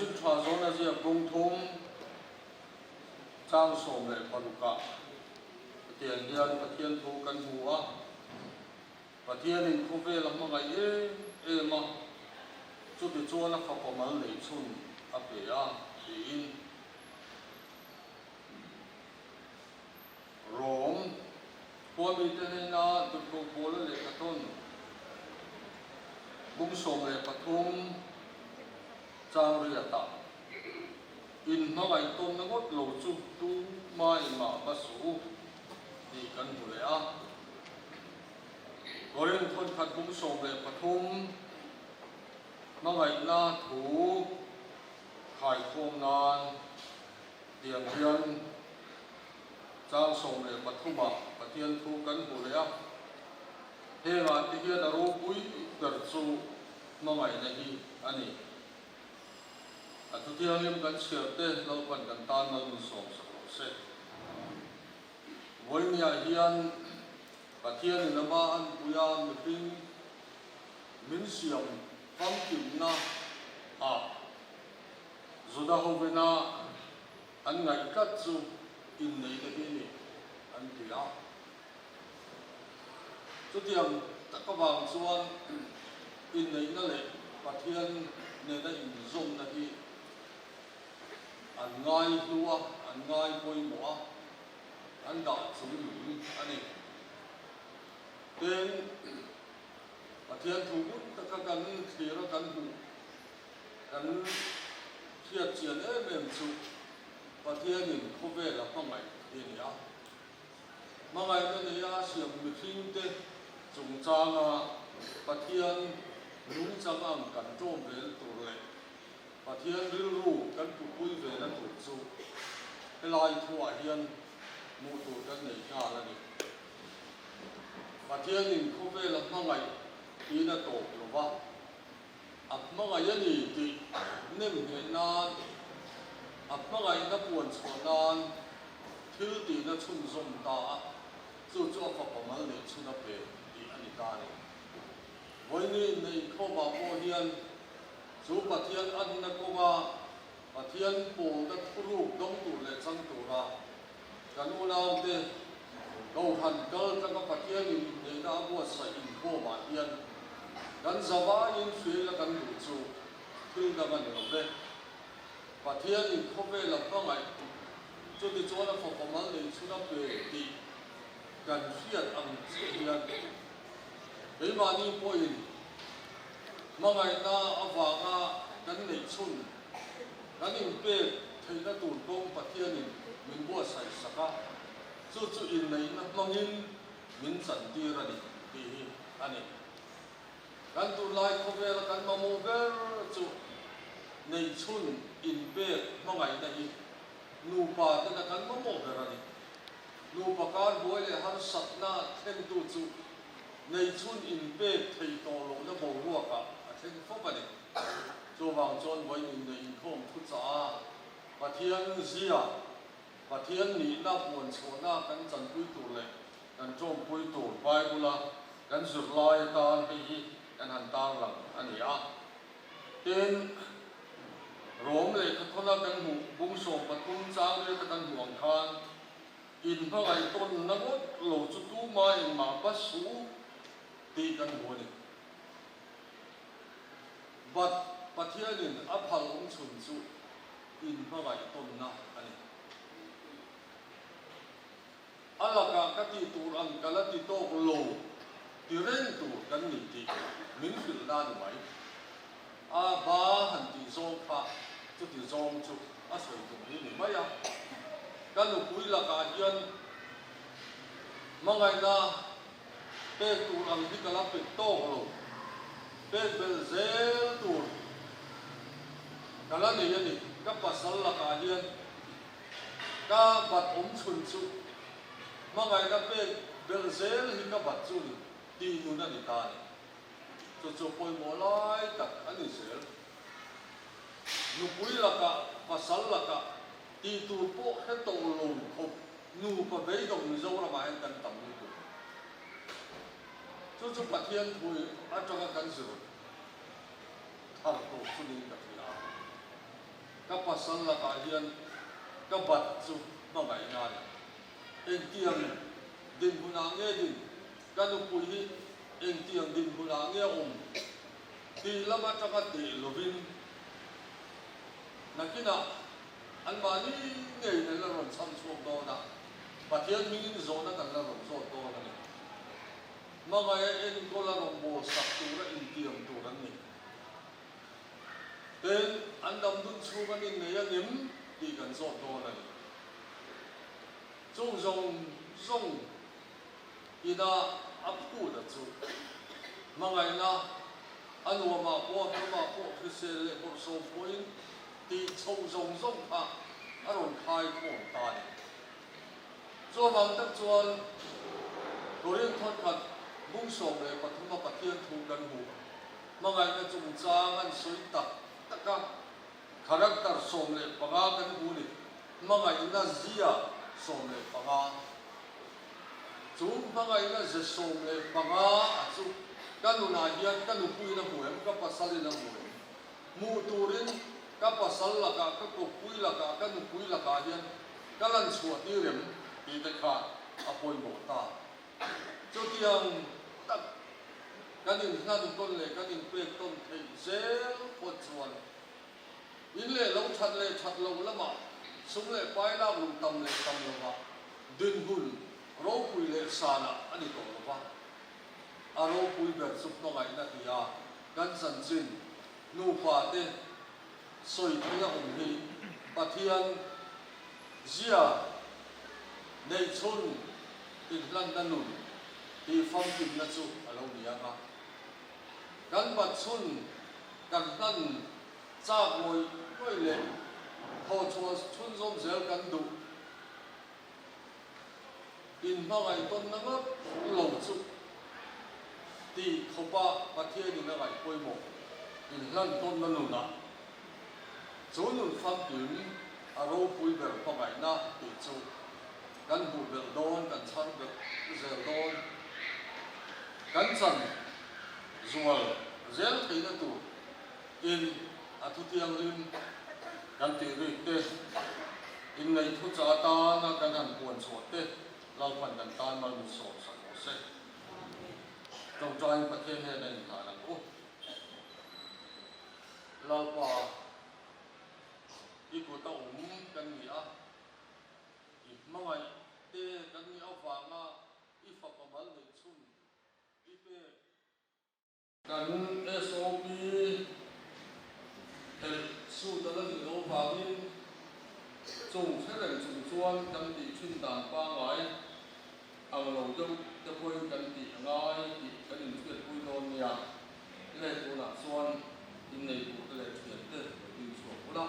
chim thua zona zia bung thum trang som le paruka tiang hian pathian thu kan hua pathian in thu ve lam ngai e ma chu ti chuan a kha pamal nei chun a pe a ti in rom mi te na tu ko pol le ka ton bung som le pathum trang ri ta in ma ngai ton na ngot lo chu tu mai ma ba su ti kan hu le a Goren thon khat bung som le pathum ma ngai na thu khai khom nan tiang hian trang som le pathuma pathian thu kan hu le a he nga ti hian aro pui dar chu ma ngai na hi ani atu tiang lim kan share te lo kan kan tan na lu som sa se voi nia hian pathian in ama an puya mi ping min siam pam kim na a zoda hovena an ngai kat chu in nei na hi ni an tia chu tiang takawang chuan in nei na le pathian ne na in zom na hi an ngai hluwa an ngai poimo an da chung ni ani ten pathian thu gut ta kan thira kan hu kan thia chian em chu pathian in khove la pangai ni ya mangai na ya siam mi thing te chung changa pathian lung chang ang kan tom vel tur le pathian ril ru kan pu pui ve na tu chu helai thua hian mu tu kan nei ka la ni pathian in khove la mangai ina to lo wa ap mangai ani ti nem he na ap mangai na puan chonan thil ti na chun zom ta chu chu fa pamal ne chuna pe ti ani ta ni voi ni nei kho ba mo hian chu pathian an na ko wa pathian po na thuru dong tu le chang tu ra kan ulau te go han kal ka pathian in nei na bo sa in ko ma hian kan zawa in fei la kan du chu thil da man no ve pathian in khove la pangai chu ti chona fa pamal ne chuna pe ti kan fiat ang chi hian ei ma ni po in mangai na awanga kan nei chun kan in pe theina tur tong pathian in min bo sai saka chu chu in nei na mangin min chan ti ra ni ti hi ani kan tu lai khove la kan ma mo ver chu nei chun in pe mangai na hi nu pa ta na kan ma mo ver ani nu pa kan boi le har sat na then tu chu nei chun in pe thei to lo na bo ruwa ka a then fo pa ni chu wang chon boi in nei khom thu cha pathian zia pathian ni na puan chona kan chan pui tu le kan chom pui tu bai bula kan zur lai tan hi kan han tang lang ani a ten rom le ka thona kan hu bung som patum chang le ka kan huang khan in phangai ton na ngot lo chu tu mai ma ba su ti kan hu ni bat pathian in aphal ong chun chu in phangai ton na ani alaka ka ti tur ang kala ti to lo ti ren tu kan ni ti min fil da ni mai a ba han ti zo pha chu ti zong chu a soi tu ni mai ya kan lu pui la ka hian mangai na pe tur ang di kala pe to lo pe bel zel tur kala ni ni ka pasal la ka hian ka bat chun chu mangai na pe bel zel hi ka bat chu ni ti nu na ni ta ni chu chu poi mo lai tak ani zel nu pui la ka pasal la ka ti tu po he to lo khop nu pa ve dong ni zo la ma hen kan tam ni chu chu pathian thui a changa kan zu thar to chu ni ka thia pasal la ka hian ka bat chu ma ngai na eng tiang din huna nge din kanu pui hi eng tiang din huna nge ti lama taka ti lovin nakina an mani nge ne la ron sam suam do na pathian mingin zona kan la ron so do na ni mangaya en ko la ron bo sak tu ra in tiang tu ran ni ten an dam dun chu kan in ne yang im ti kan so do na ni zong ina apku da chu mangai na anwa ma po se le ko so point ti zong kha aron khai ko ta ni zo bang tak chuan korean thot khat bung som le pathuma pathian thu kan hu mangai na chung chang an soi tak taka character som le panga kan hu ni mangai na zia som le panga chu mangai na ze som le panga chu kanu na hian kanu pui na huem ka pasal na huem mu turin ka pasal la ka ko pui la ka kanu pui la ka hian kalan chua ti rem ti te kha apoi mo ta chu tiang tak kanin hnan ton le kanin pe ton thei zel po chuan in le lo that lo lama sung le pai la lu tam lo ba din hun ro pui le sana ani to lo ba aro pui ber sup no ngai na tia kan san chin nu pa te soi thia hi pathian zia nei chun in lan dan nun ti fam tin na chu alo nia ma kan bat chun kan nan cha ngoi koi le ho chua chun zom zel kan du in ma ngai ton na ma lo chu ti khopa pathian ni na ngai koi mo in lan ton na nu na chu nun fam tin aro pui ber pa ngai na ti chu kan bu bel don kan char bel zel don kan chan zual zel theina tu in atu tiang lim kan ti ri te in nei thu cha ta na kan han puan chho te lau pan kan tan mal mu so sa mo se tong trai pathian he nei na na ko lau pa iku ta kan ni a mangai te kan ni au fa nga I fa pa mal nei chun I pe kan SOP el su da la ni lo fa in chung se ren chung chuan kan ti chin dan pa ngai ang lo dong te poi kan ti ngai ti kan in chuet pui don nia le tu na chuan in nei pu le chuet te ti chu ula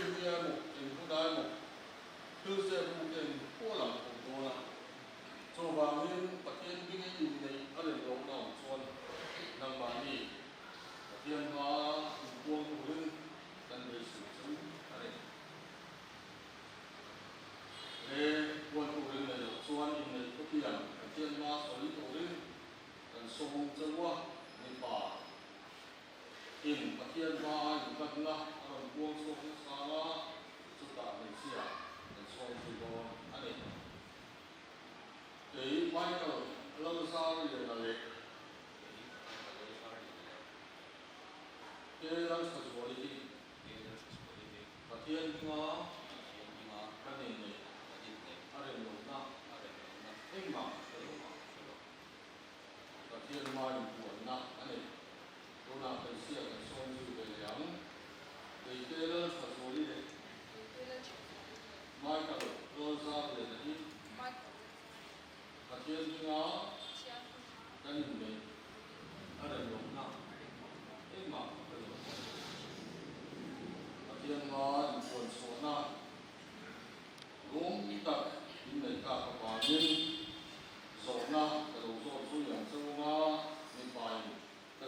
India mo in Hudai mo tu se bu in Poland ko do na so ba min pathian bing in nei ale lo na chuan nang ma ni pathian ma buông hurin kan dei su chu ale le buông hurin le chuan in nei ko tiang pathian ma soi hurin kan song chawa ni pa in pathian ma in kan na ron buông so sa la chu ta nei sia kan song chu do ale ei mai ka lo sa ri le na le ke lang sa zo li pathian ma kan nei are no na ei ma pathian ma in buan na ale ko na kan sia kan song chu de yang ei ke lang sa zo li le mai ka lo sa le na hi pathian ma kan nei are no na ei ma pathian ma in buan so na gom tak in nei ka pa min zo na ka lo zo chu yang chu nga ni pai ka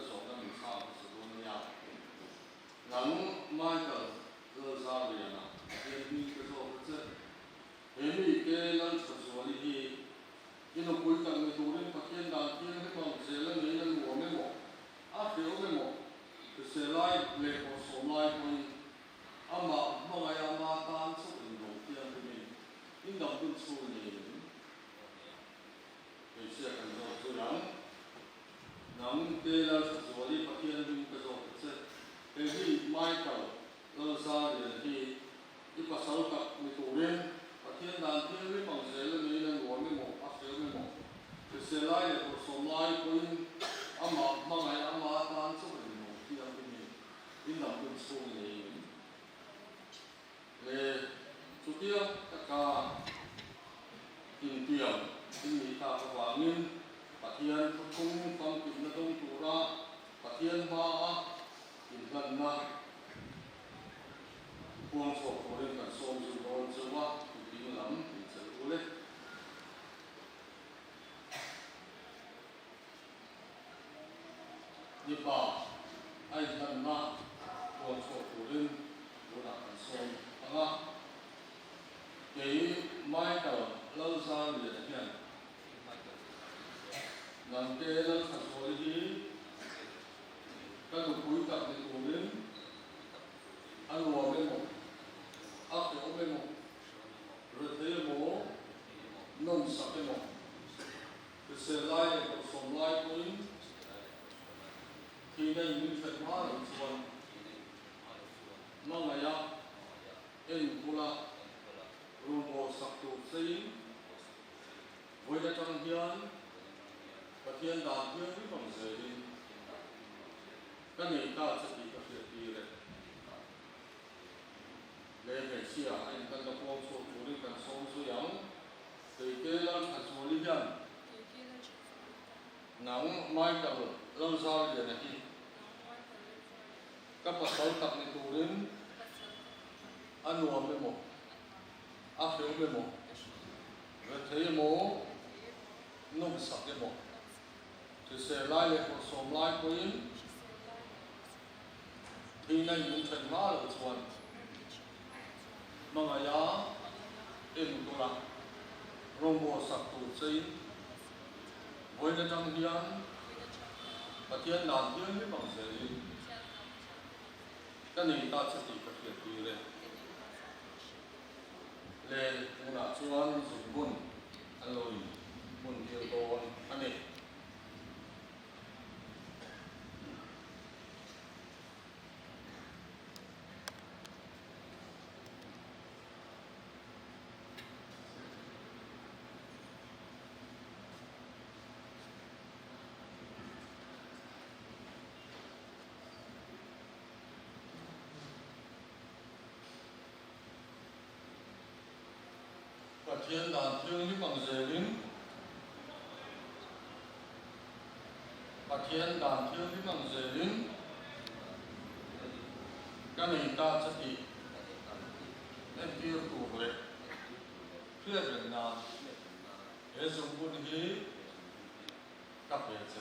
kia tất cả tìm kiếm thì ta có hòa nguyên phát hiện không phong kính là đông chủ ra phát hiện mà tìm gần là buông sổ của lên cả sông dù đồn chưa qua thì tìm lắm thì sẽ cố lên đi vào ai gần mà buông sổ của lên của đặt cả sông à cái mai đầu lâu ra liền hiện làm cái lâu sản xuất gì các đồng cuối cặp thì cùng đến ăn uống bên một áp dụng bên một rồi thấy bố nông sản bên một cái xe lai của phòng lai của mình thì đây mình phải hóa được chuẩn mong ngày à em cũng là rumbo sắc tụ xây với cái trang hiến và thiên đàng hiến với bằng giới đi cái này ta sẽ đi các việc đi đấy để về xia anh ta có phong số chủ định cần sống số yếu thì cái là thành số lý hiền nắng mai tập lâu sau thì này các bậc sáu tập này tụ đến ăn uống với một áp dụng với một rồi thấy mố nông sản với một thì sẽ lại một số lại của yến thì này những phần má là chuẩn mà ngày giá em cũng là rong bò sạc tụ xây với cái trang hiến và thiên đàn hiến với bằng giới đi cái này ta sẽ đi thực hiện đi lên lên cũng là chuan dùng bún ăn lôi bún tiêu tôn anh này và thiên đàn thiêng với bằng giới đến và thiên đàn thiêng với bằng giới đến cái này ta sẽ đi em tiêu tụ về phía Việt Nam để dùng bún hí các biệt sự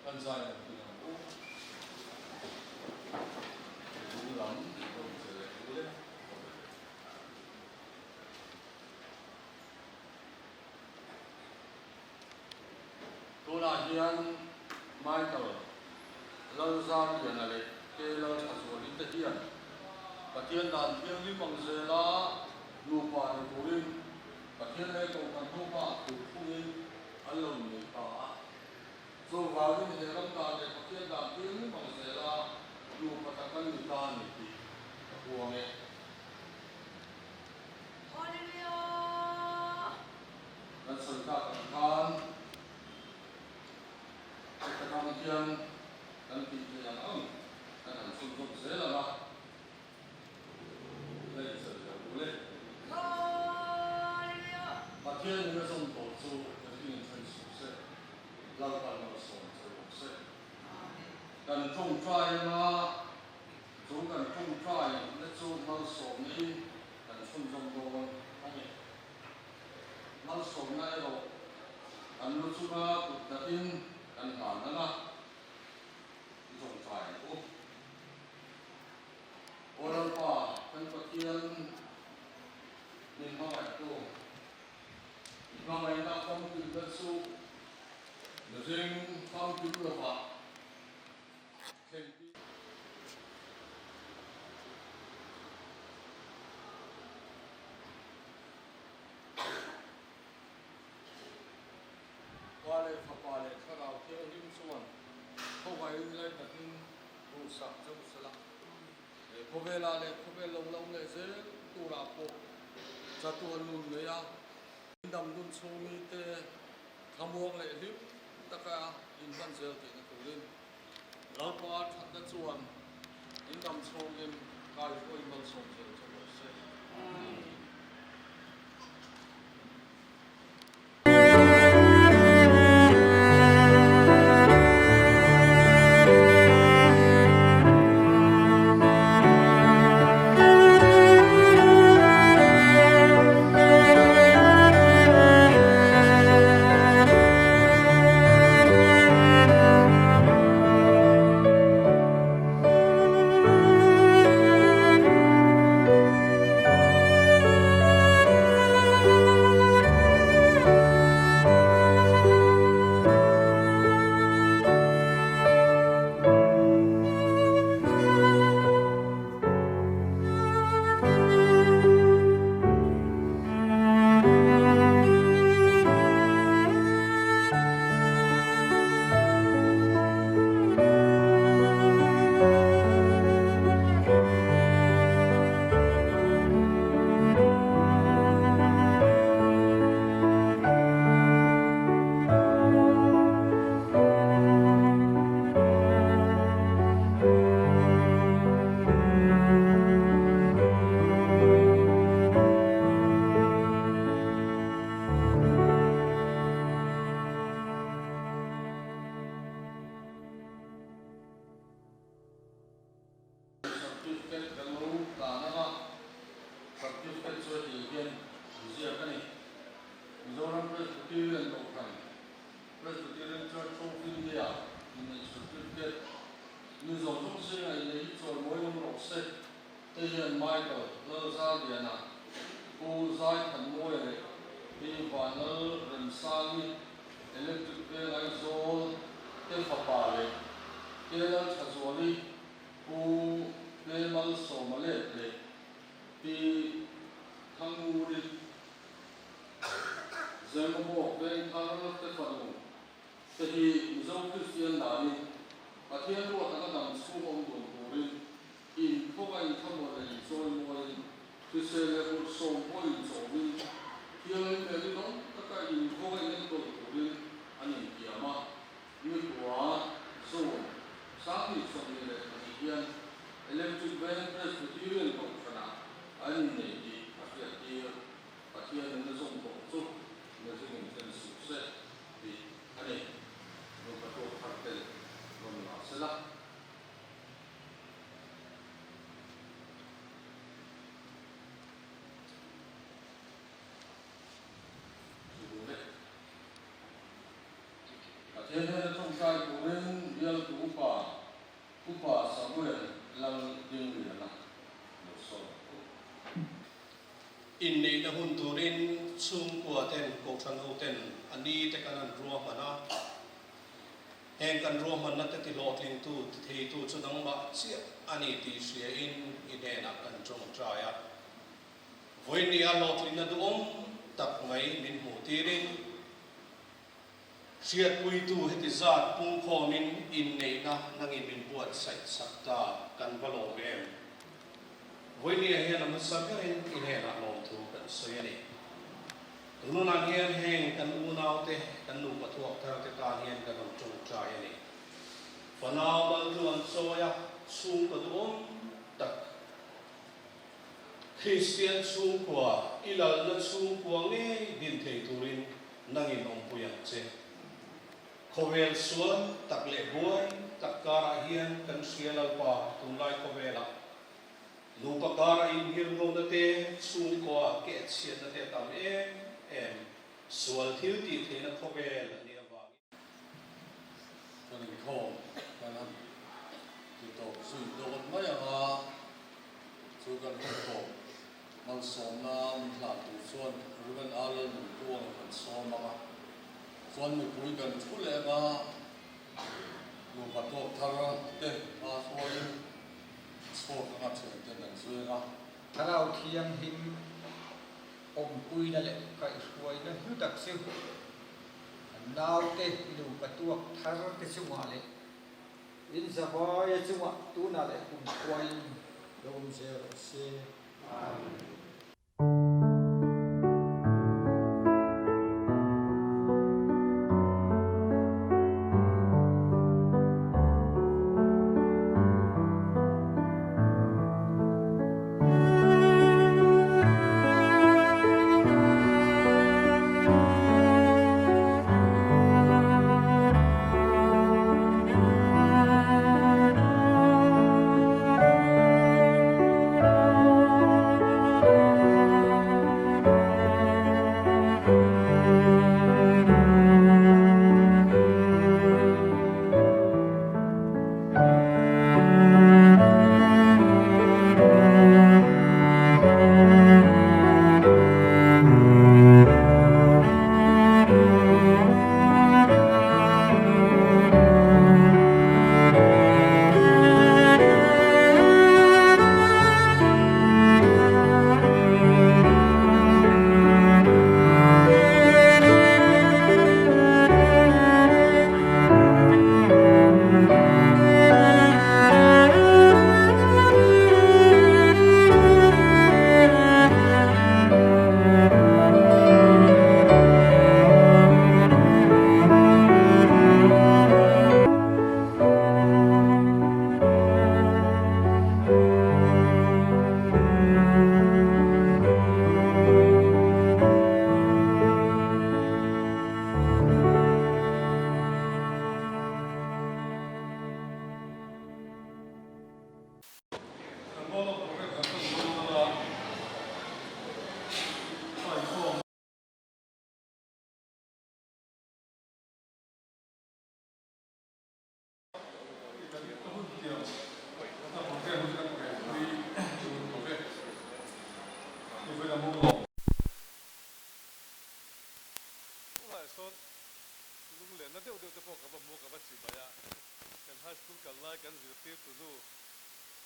ăn dài là từ nào cũng đúng lắm không sẽ cứ đấy tôi là hiền mai tờ lâu ra hiền là đấy cái lâu sản xuất đến tận hiền và thiên đàn thiêng với bằng giới là lù quả để cố lên và thiên này cầu cần thu quả từ phu yên ăn lồng người ta rồi vào đến hệ lâm đàn để có thiên đàn thiêng với bằng giới là lù quả ta cần người ta này thì buông ấy dan serta katakan katakan thiên dan pintu yang dan langsung saya lah đây giờ boleh mà thiên người sống tổ su cái gì thành sự sẽ lao vào nó sống sẽ cần trông trai mà chúng cần trông trai nó su nó sống đi cần trông trông đồ anh ấy nó sống này rồi cần nó su ba tụt đặt in cần hẳn nó trông trai cũng orang pa kan pakian min mga ito mga ina kong pindaso nasing kong pindaso wale kapale karao kaya rin suwan kung ngayon lang natin rusak sa usala cô về là này cô về lâu lâu này sẽ tu làm bộ cho tu luôn này à đầm luôn số mi tê tham muông lại liếp tất cả in văn giờ thì nó lên lâu qua thật là chuẩn in nam songin kai ko in man song chen chen se in nei na hun turin chung kwa ten ko than ho ten ani te kan ro mana heng kan ro man na te ti lo tling tu thei tu chu dang ba chi ani ti sia in ine na kan chong tra ya voi ni a lo tling na du tak ngai min mu tirin siat pui tu heti zat pung kho min in nei na nangi min buat sai sakta kan balo em voi ni hian am sa in ine na lo tu kan so yani nu na hian heng kan u nau te kan nu pa thuak thar te ta hian kan chong tra yani fanau bal tu an so ya sung pa du tak Christian chung kwa ilal na chung kwa nge din thei turin nangin om puyang che khovel suan tak le boy tak kara hian kan sialal pa tunlai khovela lu pa kara in hir no na te chung kwa ke chian na te tam em sual thil ti the na khovel ni wa kan ni kho kan ti to su do ma ya ha chu kan kho man som na man hla tu chuan ruben allen tuang kan som ma chuan mi pui kan thu le ma lu pa to thara te a soin so ka chen te nan su na Tharau thiam him om pui na le ka iswai na hu tak siu nau te lu patuak thar te siwa le in zawai siwa tu na le kum kwai dom se amen. นั่นเดี๋ยวจะพอกับมัวกับสิบายะกันไฮสคูลกันไล่กันสิเตี้ยตัวนู้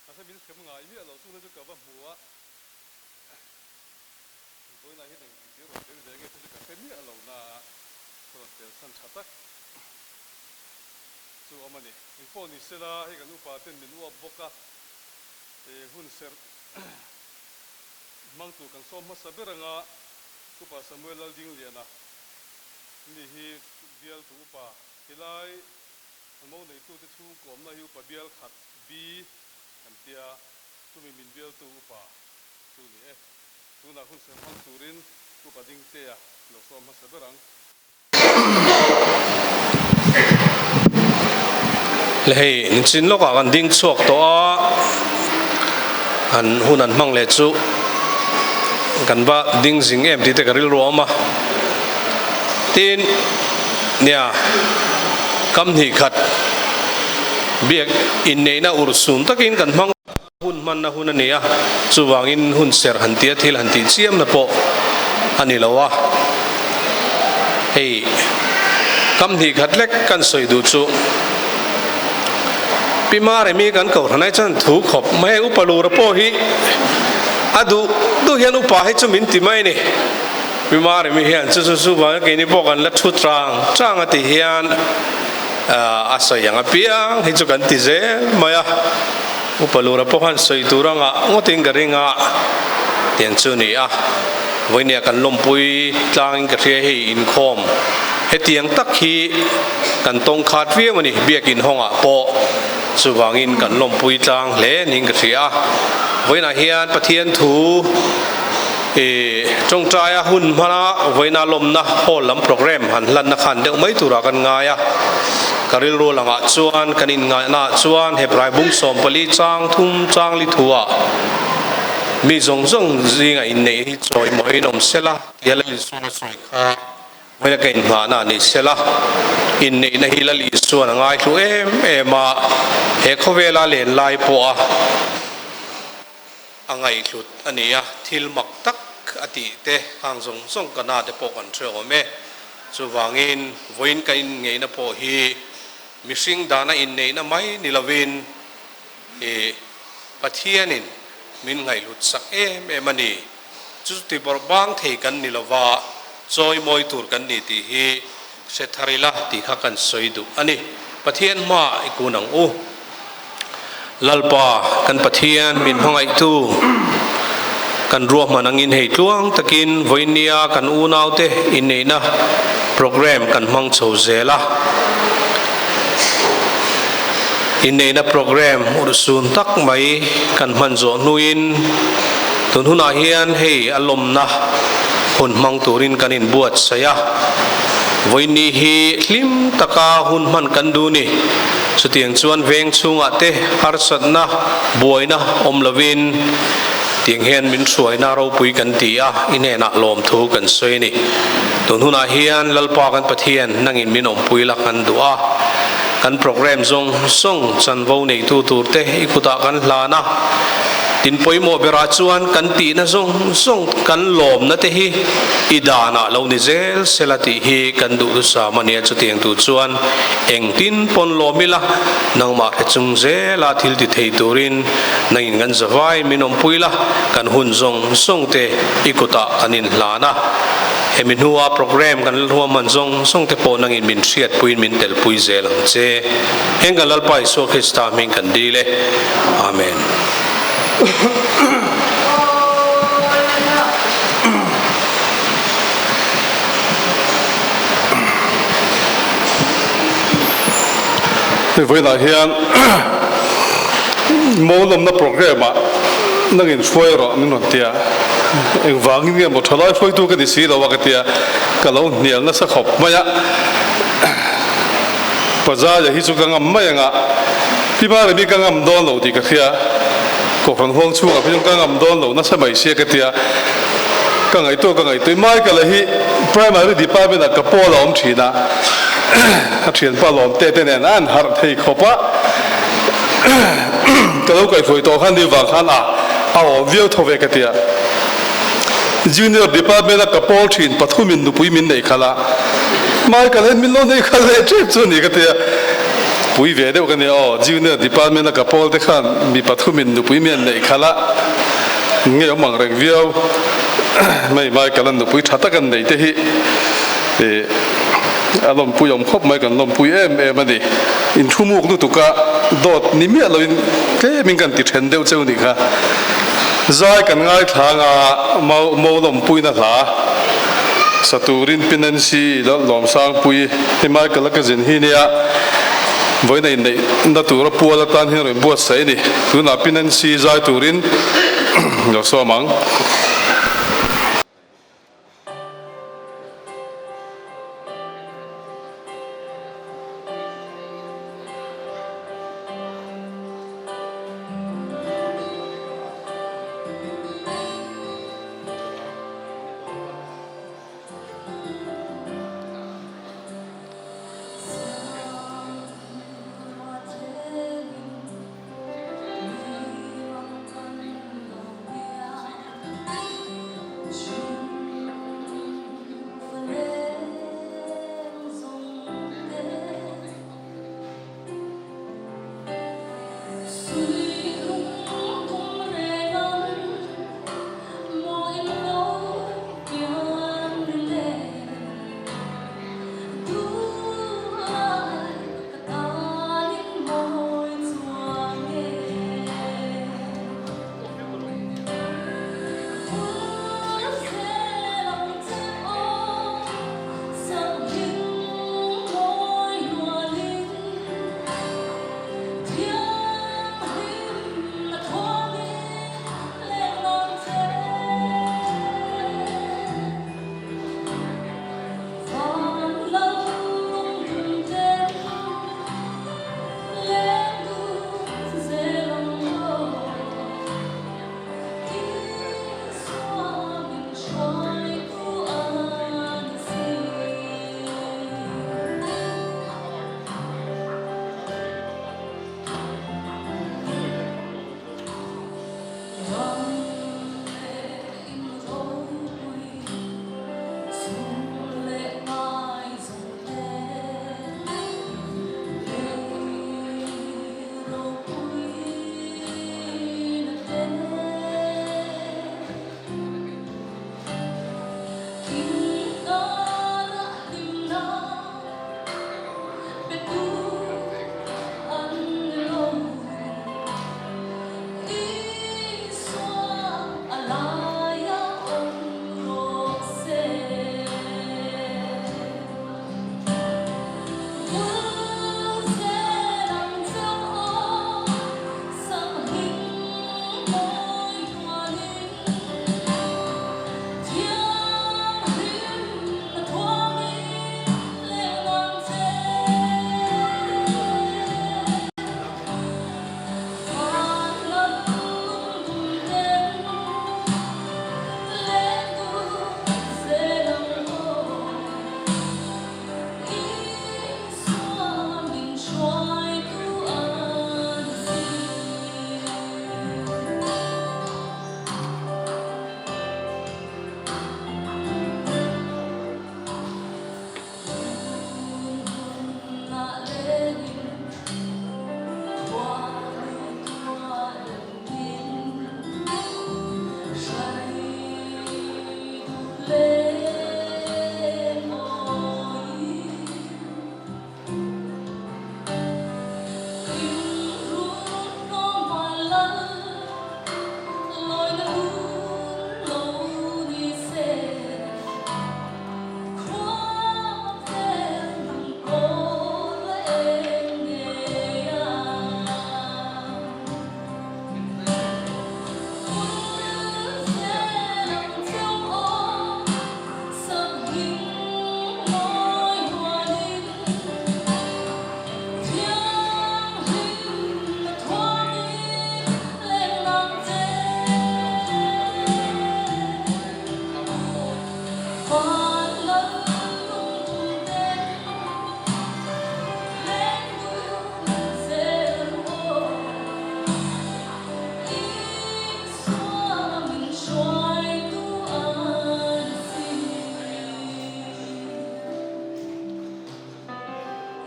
ถ้าจะมีเข็มง่ายมีเราสู้นั่นจะกับมัวโดยนายเห็นอย่างเดียวเราเดี๋ยวจะเงี้ยจะกับเข็มมีเราหน้าคนเดียวสั้นชัดตักสู้เอามาเนี่ยอีกพวกนี้เสร็จแล้วให้กันอุปาเต้นเป็นวัวบกะหุ่นเสร็จมังตัวกันซ้อมมาสับเรื่องอ่ะอุปาสมัยเราดิ้งเลียนะนี่ฮีเบียลตัวอุปาที่ไล่มองในตัวที่ชูกลมนะฮีอุปาเบียลขัดบีอันเดียตัวมีมินเบียลตัวอุปาตัวนี้ตัวนักหุ่นเสร็จมังตัวรินอุปาดิ้งเตียเราซ้อมมาสับเรื่องเลยนิสินโลกกันดิ้งชวกตัวอันหุ่นอันมังเลจูกันว่าดิ้งสิงเอ็มที่ตะกริลรัวมาทีเนี่ยคำที่ขัดเบียกอินเนน่าอุรสุนตะกินกันมังหุ่นมันนะหุ่นเนี่ยสุวางินหุ่นเสือหันเตียที่หันตีเสียมนะโปอันนี้ละวะเฮ้คำที่ขัดเล็กกันสวยดูจูปีมาเรมีกันเก่าท่านไอ้ฉันถูกขบไม่อุปลูระโปฮีอะดูเห็นอุปาให้จุมินติไม่เนี่ยปีมาเรมีเห็นสู้ๆว่าแกนี่บอกกันละทุตรางจ้างติเห็นอาศัยอย่างเปียงให้จุกันติเจมาอะอุปลูระโปหันสวยตัวรังอ่ะงติงกระริงอ่ะเตียนจุนี่อ่ะวันนี้กันลมปุยจางกระเทียให้อินคอมให้เตียงตักขีกันตรงขาดเวียมันนี่เบียกินห้องอ่ะโปสุวางินกันลมปุยจางเล่นิงกระเทียวันนี้เฮียนปะเทียนถูจงใจหุ่นพนะวันนี้ลมนะโหลำโปรแกรมหันลันนักขันเดี๋ยวไม่ตุระกันง่ายการิลโรลังอ่ะชวนกันอินง่ายน่ะชวนเฮบรายบุ้งสมปลีจางทุ่มจางลิทัวมีจงจีงอินนี่จอยมวยนมเสละยาลิสุนสุยค่ะไม่ได้กินมาหน้านี่เสละอินนี่นะฮิลลิสุนง่ายทุเอ็มมาเฮกเวลาเล่นไล่ปัวง่ายทุอันนี้อ่ะทิลมักตักอติเตะทางจงกันน่าจะปกันเชื่อว่าแม่สุวางินวินกันไงนะพอฮีมิสิงดานะอินนี่นะไม่นิลวินปะเทียนินมินไงหลุดสักมันนี่จุดที่บางบางเทกันนิลวาจอยมวยตูร์กันนี่ที่ฮีเสถาริละที่ข้ากันสวยดูอันนี้ปะเทียนมาอีกูนังอูลัลปากันปะเทียนมินห้องไอตูกันรวมมานังอินเหตุล่วงตะกินวินเนียกันอูนาวเตอินเนนะโปรแกรมกันมังโชเซล่าอินเนนะโปรแกรมอุดสุนตักไม่กันมันโจนุอินตุนหุนาเฮียนเฮอารมณ์นะหุ่นมังตูรินกันอินบวชเสียวันนี้ฮีลิมตะกาหุ่นมันกันดูนี่สุดที่ยังชวนเวงชุงอาเตฮาร์สันนะบวยนะอมลวินเตียงเฮียนมินสวยน่าเราปุยกันตีอ่ะอินเนนะลมทูกันสวยนี่ตุนหุนาเฮียนลัลปากันปะเทียนนั่งอินมินอมปุยละกันดูอ่ะกันโปรแกรมส่งจันวในตูเตอีกุตากันลานะตินปอยโมเบราชวนกันตีนะส่งกันลมนะเตฮีอิดานะเรานิเซลเซลติฮีกันดูดุสามันเนี่ยจุดเตียงตูชวนเองตินปนลมิละนังมาเขจุงเซลาทิลติเทตูรินนังอินกันจะไว้มินอมปุยละกันหุ่นส่งเตอีกุตากันินลานะเฮมินหัวโปรแกรมกันหัวมันส่งเตปอนังอินมินเชียดปุยมินเตลปุยเซลังเจเฮงกันลัลไปโซคริสตามิงกันดีเลยอาเมนเวลาเฮียนมองลมนับโปรแกรมอ่ะนั่งอินช่วยรอนี่นนเตียเองวางเงี้ยหมดทลายช่วยตัวกันดิสิเราว่ากันเตียก็เราเหนียวน่าสักขบไม่อะปัจจัยอย่างที่สุกังงไม่ยังอ่ะพี่บ้านเลยมีกังงโดนเราดีกันเตียก็คนห้องช่วงกับพี่น้องกังงโดนเราน่าสมัยเสียกันเตียกังไอตัวไม่กันเลยที่ primary department กับพ่อเราอมชีนะเทียนป้าหลอมเตะเนี่ยนั่นหาเทขบะก็เราไก่ฝอยตัวขันดีว่าขันเอาวิวทวีกันเตีย junior department กับพ่อชีนปฐุมินดูปุยมินในขละ mai ka len min lo nei kha le trip chu ni ka te pui ve de kan o junior department ka pol te khan mi pathu min nu pui men nei khala nge mang rek viau mai ka lan nu pui thata kan nei te hi alom pui om khop mai kan lom pui em ani in thumuk nu tuka dot ni mi lo in ke min kan ti then deu cheu ni kha zai kan ngai thanga mo lom pui na thla saturin pinansi lom sang pui himai kala ka jin hi nia voi nei nei na tura puala tan hi roi buat sai ni tu na pinansi zai turin lo so mang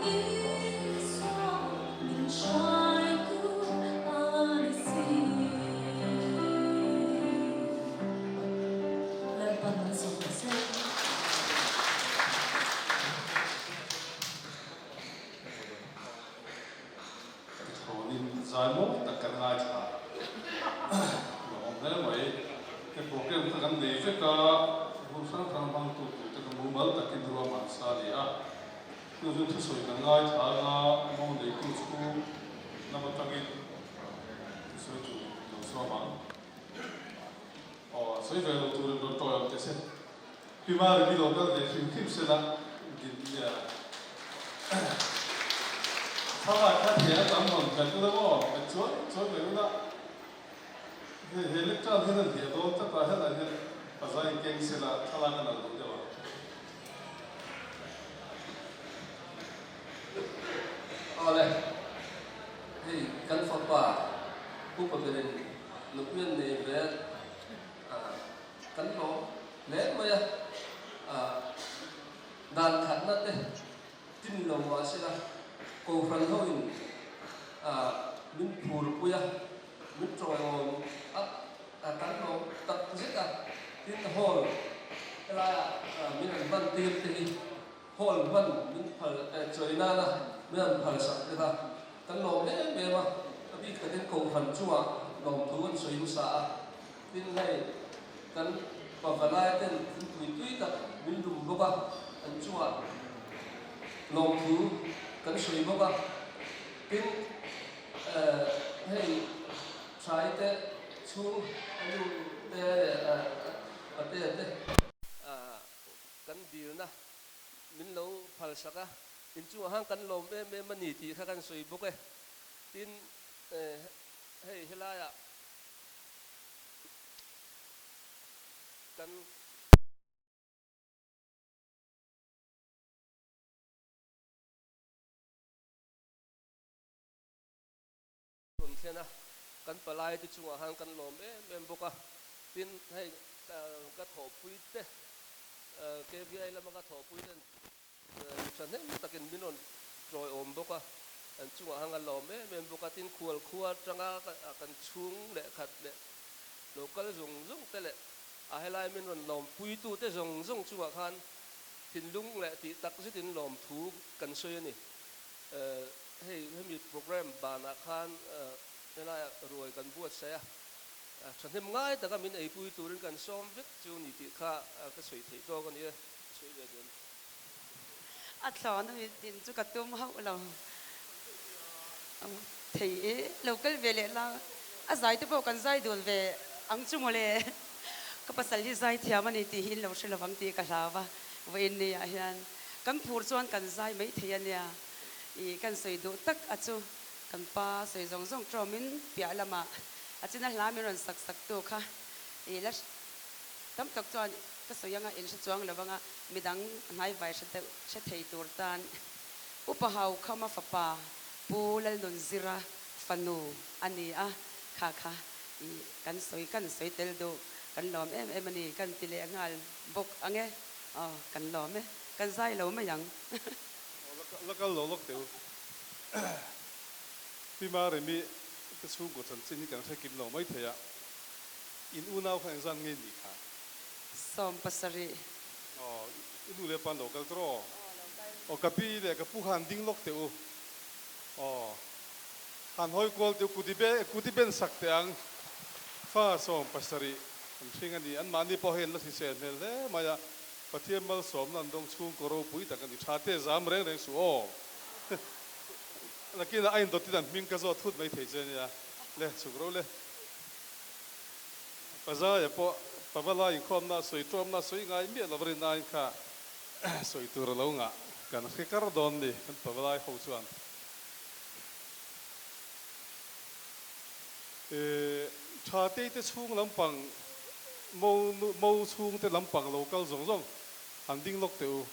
Còn in giải mốc tất cả ngay thà thế vậy cái program ta cần để phải cả hôm sáng thằng bang tụ tụ tất cả mua mal tất cả đồ mà sao đi à tôi dùng thứ soi cả ngay thà là mong để cứu chú nằm trong cái soi chú đồ số bằng soi về đồ tụ đồ trôi cái gì khi mà đi đồ cái để phim phim sẽ là đi 사과 카드에 한번 뱉어보고 저거다 헬릭전 해는 뒤에도 딱다 해나 해 바자이 갱스라 탈락은 안 되죠. Đây, thì căn phòng quả khu vực bên lục viên này về căn hộ lẽ mà đàn khát nát đấy tin lòng hóa sẽ là cầu phần thôi mình phù được bây mình trôi ngồi căn hộ tập giết tin hồn cái là mình làm văn tiền thì hồn văn mình phải chơi na là mình phải sắp cái ta căn hộ đấy mà vì cái tên cầu phần chua lòng thú anh suy sa tin này căn và lại tên mình tuy tập mình dùng vô ba anh chua lòng thú căn suy vô ba tin hay trái tết xuống anh dùng tết căn điều na mình lâu phải sắc á in chua hang căn lom em mani thì khá căn suy vô cái tin hey hilaya kan tuần sen à kan palai tu chunga hang kan lom em boka tin hay ka thọ pui te ke vi ai lama ka thọ pui den chan he takin binon rồi om boka an chunga hang an lom em boka tin khual changa kan chung le khat le local zung te le a helai min ron lom pui tu te zong chunga khan tin lung le ti tak si tin lom thu kan soi ni hey hemi program bana khan helai roi kan buat saya chan hem ngai ta ka min ei pui tu rin kan som vek chu ni ti kha ka soi thei to kan ye soi le den a thon mi tin chu ka tum hau lo thei local vele la a zai te po kan zai dul ve ang chu mole ka pasal hi zai thia mani ti hin lo shelo wang ti ka lawa vein ne a hian kan phur chuan kan zai mai thei ania I kan soi do tak a chu kan pa soi zong tromin pia lama a china hla mi ron sak tu kha I la tam tak chuan ka soyanga in sha chuang lawanga midang ngai vai sha thei tur tan upahau khama fapa pulal non zira fanu ani a kha I kan soi tel do kan lom em ani kan tile ngal bok ange kan lom kan zai lo ma yang lakal lo lok teu pima re mi cái số của chân chính cái phải kiếm lo mấy thế à in u nào phải rằng nghe gì cả som pasari in u le pan local tro kapi le ka pu han ding lok teu han hoi kol teu kutiben sak teang fa som pasari an thing ani an mani po hen la thi se mel le maya pathiam mal som nan dong chung koro pui ta kan ni thate zam reng su lakina ain dot tin min ka zo thut mai thei chen ya le chukro le paza ya po pavala in khom na soi trom na soi ngai mi la vrin nai kha soi tur lo nga kan khikar don ni kan pavala ho chuan thate te chung lampang mo chung te lampang local zong handing lok teu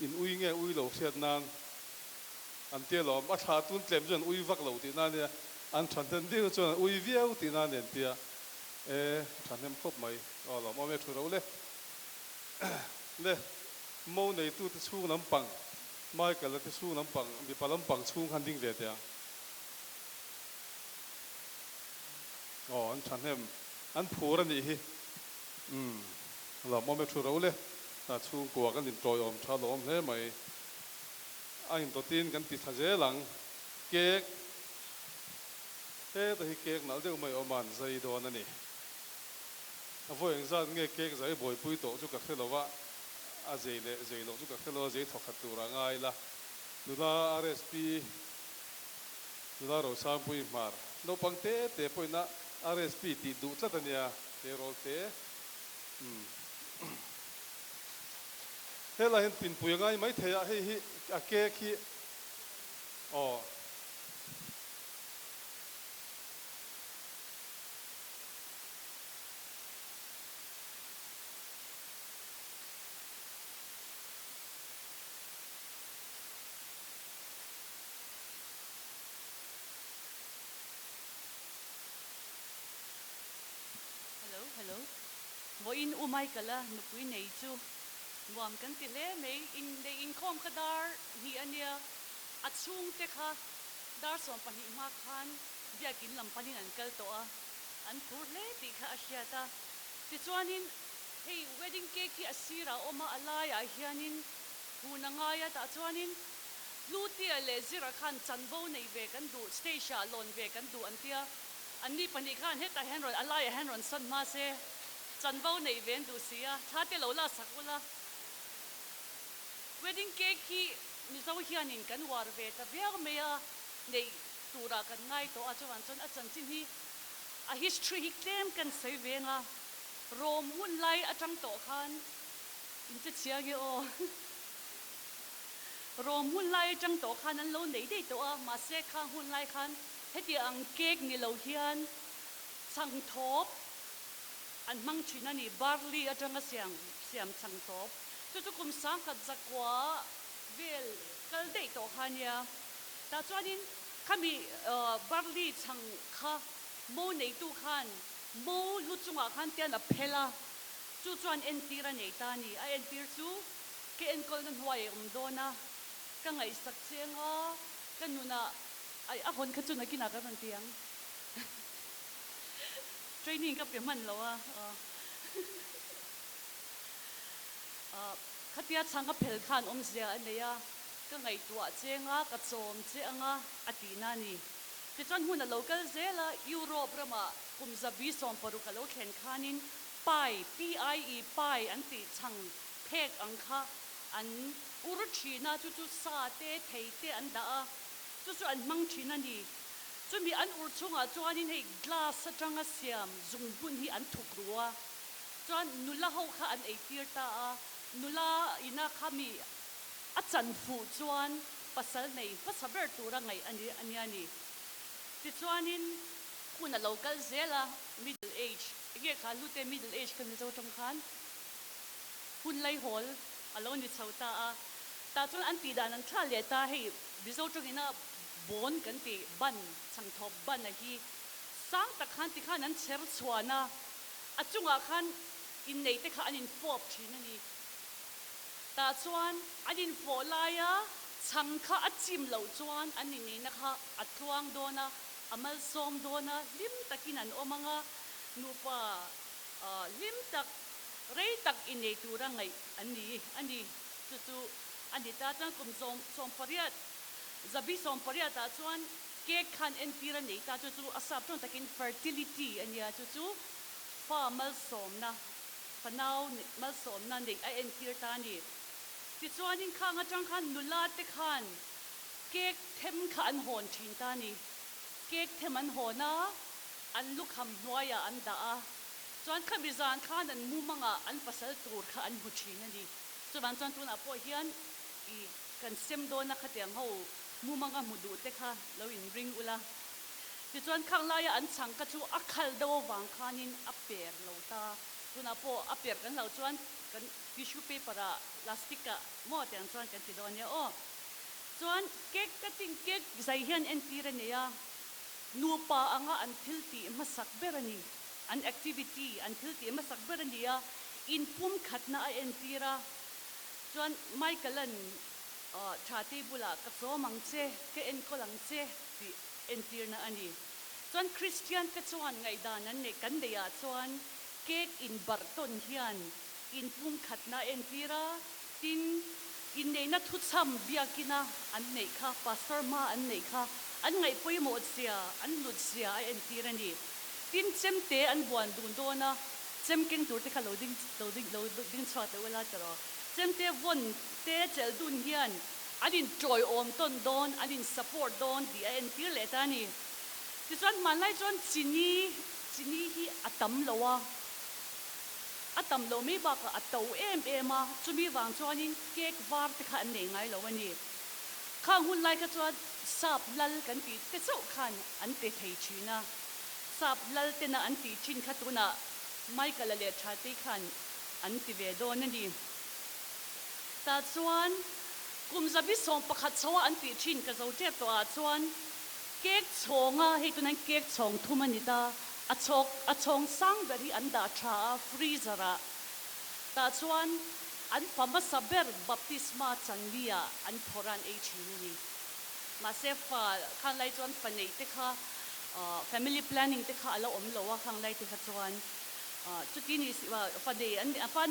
in ui nge ui lo siat nan an tia lo ma tha tun tlem jon ui vak lo ti na ne an than ten ding chon ui viau ti na nen tia than hem khop mai lo mo me thu ro le mo nei tu te chung lampang mai ka la ti su lam pang mi palam pang chung han ding ve tia an chan hem an phur ani hi la mo me thu ro le ta chung ko kan din troi om tha lom hle mai anh to tin kan ti tha je lang kek he to hi kek nal deu mai oman zai do na ni a voi ang zat nge kek zai boi pui to chu ka khelo a zai lo chu ka khelo zai thok khat tur angai la nula rsp nula ro sam pui mar no pang te poina rsp ti du tlatania te rol te hela hen pin pui ngai mai theya hi a kek hi Hello. Wo in umay kala nupui nei chu. Wam kan tile may in kom kadar hi ania at sung te kha dar som pani ma khan bia kin lam panin an kal to a an pur le ti kha asyata ti chuanin hey wedding cake ki asira oma alaya hianin hunangaya ta chuanin lutia le zira khan chanbo nei ve kan du station lon ve kan du antia anni pani khan heta henron alaya henron son ma se chanbo nei ven du sia thate lo la sakula wedding cake ki mizo hianin kan war ve ta bia meya nei tura kan ngai to a chuan chon a chan chin hi a history hi claim kan sei venga rom hun lai atang to khan in che chia ge o rom hun lai atang to khan an lo nei dei to a ma se kha hun lai khan heti ang cake ni lo hian chang thop an mang china ni barley atang a siam chang thop chu kum sang khat zakwa vel kal dei to khania ta chuanin khami barley chang kha mo nei tu khan mo lu chunga khan tian a phela chu chuan en tira nei ta ni a en tir chu ke en kol nan huai dona ka ngai sak chenga ka nuna ai a hon kha chu na kina ka man tiang training ka pe man lo a khatia changa phel khan zia aneya ka ngai tua chenga ka chom chenga atina ni ti chon huna local zela Europe rama kumzabi som paru ka lo khen khanin PIE pai anti chang phek angkha an uru thina chu sa te thei te an da chu an mang thina ni chu mi an ur chunga chuanin hei glass atanga siam zungbun hi an thuk ruwa chuan nula ho kha an ei tir ta a nula ina khami achan fu chuan pasal nei pasaber tura ngai ani ti chuanin kuna local zela middle age ge kha lute middle age kan zo tong khan hun lai hol alone ni chauta a ta chuan an ti dan an thla le ta hei bizo tong ina bon kan ti ban chang thop ban a hi sang ta khan ti khan an cher chuana achunga khan in nei te kha anin fop thina ni ta chuan anin fo laia chang kha achim lo chuan ani ni na kha athuang dona amal som dona lim takin an omanga nupa lim tak rei tak in nei tura ngai ani chu ani ta chang kum som pariat zabi som pariat ta chuan ke khan en tira nei ta chu asap ton takin fertility ania chu fa mal som na panau mal som na nei ai en tir ta ni ti chuanin khang atang khan nula te khan kek them kha an hon thin ta ni kek them an hona an lukham noya an da a chuan khamizan khan an mumanga an pasal tur kha an huthina ni chuan tuna po hian I kan sem do na khatiang ho mumanga mudu te kha lo in ring ula ti chuan khang laia an chang ka chu akhal do wang khanin aper lo ta tuna po aper kan lo chuan kan tissue paper a plastic a mo tiang chuan kan ti do nia o chuan kek cutting kek zai hian en tira neya nupa anga an thilti masak berani an activity an thilti masak berani ya in pum khatna a en tira chuan Michaelan ชาติบุลากระโซมังเจก็เอ็นก็หลังเจที่เอ็นตีร์นะอันนี้ส่วนคริสเตียนก็ชวนไงดานั้นเนี่ยกันเดียชวนเก๊กอินบัตต้นเฮียนอินพุ่มขัดนาเอ็นตีระตินอินเนนัทุซ้ำเบียกินะอันไหนค่ะพาสเตอร์มาอันไหนค่ะอันไงปุยหมดเสียอันหลุดเสียเอ็นตีระนี่ตินเจมเตอันบวนดูนโดนะเจมเก่งตัวที่เขาเราดิ้งชวดเวลาจะรอเจมเตวนเตเจลดุนเฮียนอันดินจอยอมต้นโดนอันดินสปอร์ตโดนดีเอ็นตีเลตานี่ที่ส่วนมันไล่ส่วนจีนี่ที่อัตมละวะอัตมละไม่บอกอัตโตมาจุมีวางส่วนนี้เก๊กวาร์ที่ขันเนี่ยไงละวันนี้ข้างหุ่นไล่ก็ส่วนสับลัลกันตีแต่เจ้าขันอันเตะไทยชีนะสับลัลเตนะอันตีชินขัดตัวน่ะไม่กันละเลียชาติขันอันตีเวโดนนั่นดีแต่ส่วนกุมจะพิสงประคัดสวะอันตีชินก็จะเจ็บตัวส่วนเก๊กชงให้ตัวนั้นเก๊กชงทุ่มนิดาชงสังเบรีอันดาชาฟรีซาระแต่ส่วนอันฟังมาสับเบอร์บัพติสมาจังเลียอันพอรันเอชินีมาเซฟข้างไล่ส่วนฟันเอติค่ะfamily planning ติค่ะเราอมเราว่าข้างไล่ติค่ะส่วนจุดที่นี่สิว่าฟันเ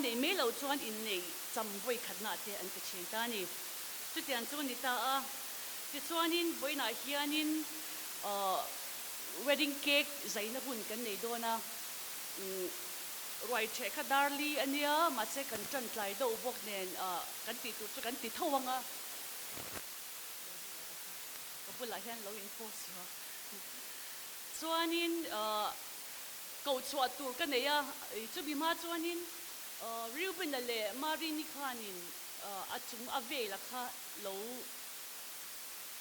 ดไม่เราส่วนอินเนี่ยจำไว้ขนาดที่อันติเชนตานี่จุดที่อันส่วนนี้ตาที่ส่วนนี้ไว้หน้าเฮียนินwedding cake ใจนักบุญกันในโดนะรอยเช็คดาร์ลีอันเนี้ยมาเช็คกันจนใจดูพวกเนี่ยกันติดตัวกันติดท่วงก็พูดหลายแห่งเราอินโฟส์ฮะส่วนนี้กูชวดตัวกันเนี่ยจะมีมาส่วนนี้ริวเป็นอะไรมารินิคานินอาจุงอเวล่ะค่ะเรา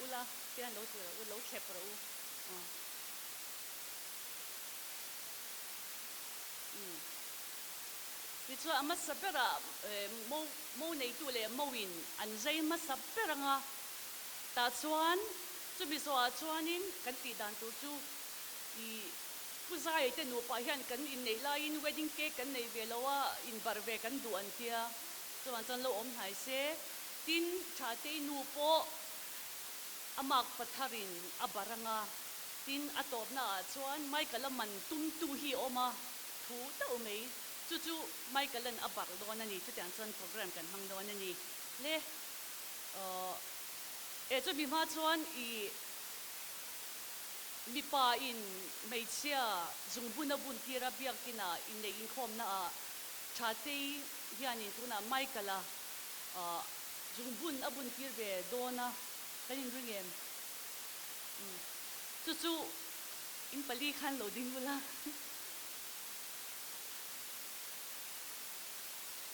อุลาเพื่อนเราตัวเราแคบเราที่ชัวอามาสับเปร่าโมในตัวเลยโมวินอันใจมาสับเปร่างแต่ส่วนจะมีส่วนนี้กันตีดันตัวจูผู้ชายแต่หนูไปเห็นกันอินในลายอิน wedding cake กันในเวลาว่าอินบาร์เวกันดูอันเดียส่วนจันเราอมหายเสตินชาเตหนูโปอามักปัทรินอาบารังตินอตบน่าส่วนไม่กะละมันตุ้มตูฮีออกมาถูเต้าไม่จู่ๆไม่กะลันอาบาร์โดนนี่จุดที่อันส่วนโปรแกรมกันหังโดนนี่เล่จะมีมาส่วนมีป่าอินไม่เชื่อจุงบุญบุญที่ระเบียกินาอินในอินคอมน่ะชาติยานินตุน่ะไม่กะละจุงบุญที่เวโดนะกันอินรุ่งเอ็มจู่ๆอินปลีขันโหลดิ้งบุละ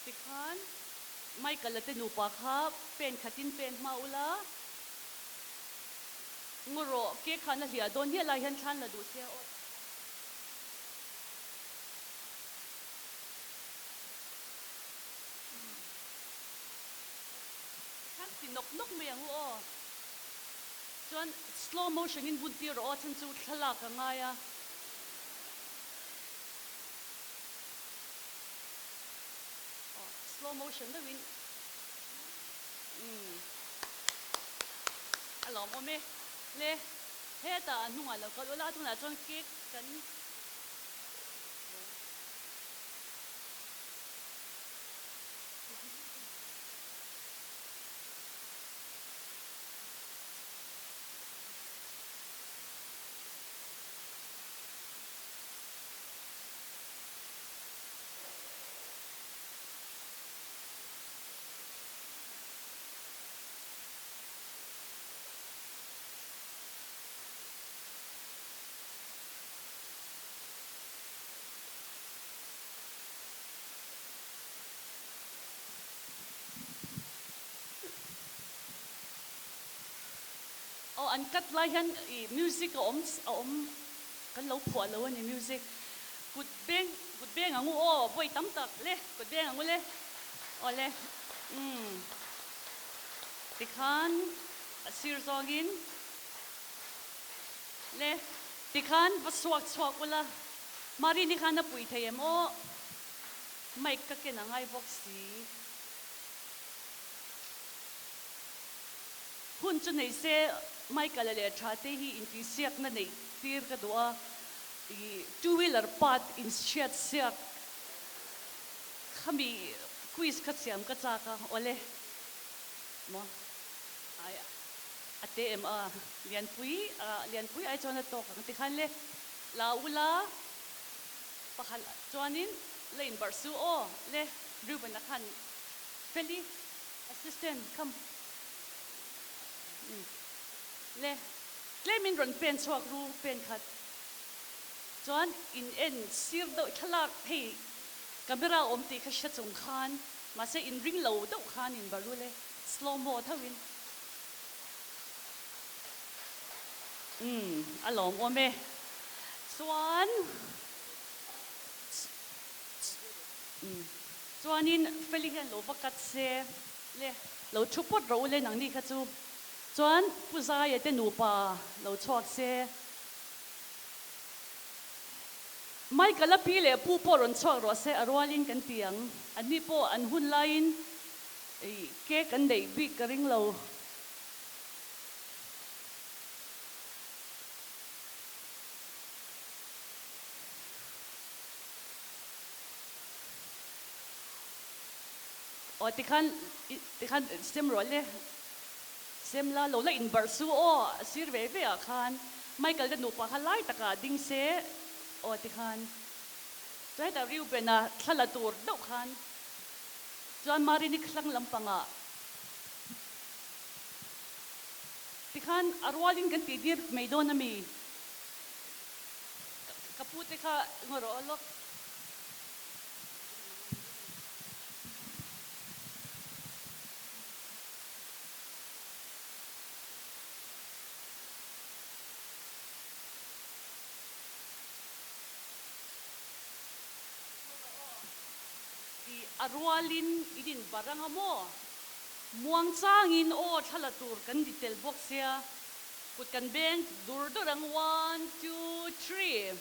ติขันไม่กะละเตนูปะครับเป็นขัดินเป็นมาอุละงูโรเกี่ยขันละเหียโดนเหียลายหันขันละดูเสียอดขันสินกเมียงหัวจน slow motion อินบุญตีรอฉันจูทลากกันไงslow motion ได้วินอารมณ์โอเมเล่เฮตาหนุ่มแล้วก็เวลาตรงนั้นจนเก๊กกันอันกัดไล่หันมิวสิกอมกันเราผัวเราเนี่ยมิวสิกกุดเบ้งอ่ะงูบ่อยตั้มตักเลยกุดเบ้งอ่ะงูเลยเลยติขันซีร์ซอกินเลยติขันบัสสวกเวลามารีนี่ขันน่ะปุยเทียมไม่กักกันง่ายบ็อกซี่ hun chu nei se mai kala le tha te hi in ti siak na nei tir ka dua i two wheeler part in shed siak khami quiz khat siam ka cha ka ole mo ai ate em a lian pui ai chona to ka ti khan le la ula pahal chuanin lein barsu o le ruben na khan feli assistant come le min ron pen chuak ru pen khat chuan in en sir do thalak thei camera om ti kha sha chung khan ma se in ring lo do khan in baru le slow mo thawin alom ome chuan chuanin feli hian lo vakat se le lo thupot ro le nang ni kha chu chuan puza ye te nu pa lo chuak se mai kala pi le pu po ron chuak ro se arwalin kan tiang ani po an hun lain ke kan dei bi ka ring lo o ti khan sem ro le sem la lo la in bar su o sir ve ve a khan michael da nu pa halai taka ding se o ti khan chai da riu be na thala tur do khan chuan mari ni khlang lampanga ti khan arwalin kan ti dir meidon ami kapute kha ngoro lok arwalin idin baranga mo muang changin o thala tur kan ditel box ya kut kan ben dur dorang 1 2 3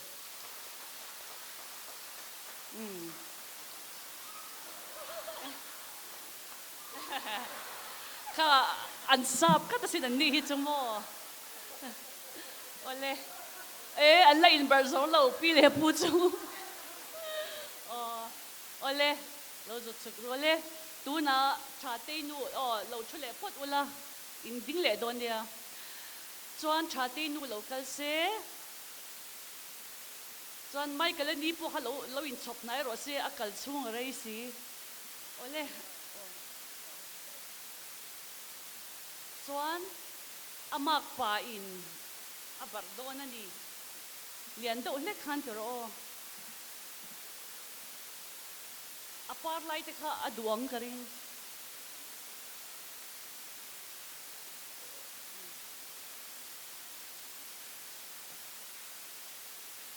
kha ansap ka ta sin ni hi chumo ole alla in barzon lo pile pu chu ole lo zo chuk role tu na tha te nu lo chule pot ula in ding le don dia chuan tha te nu local se chuan mai kala ni po ha lo in chop nai ro se akal chung rei si ole chuan amak pa in abar don ani lian do le khan ro apar lai te kha aduang karing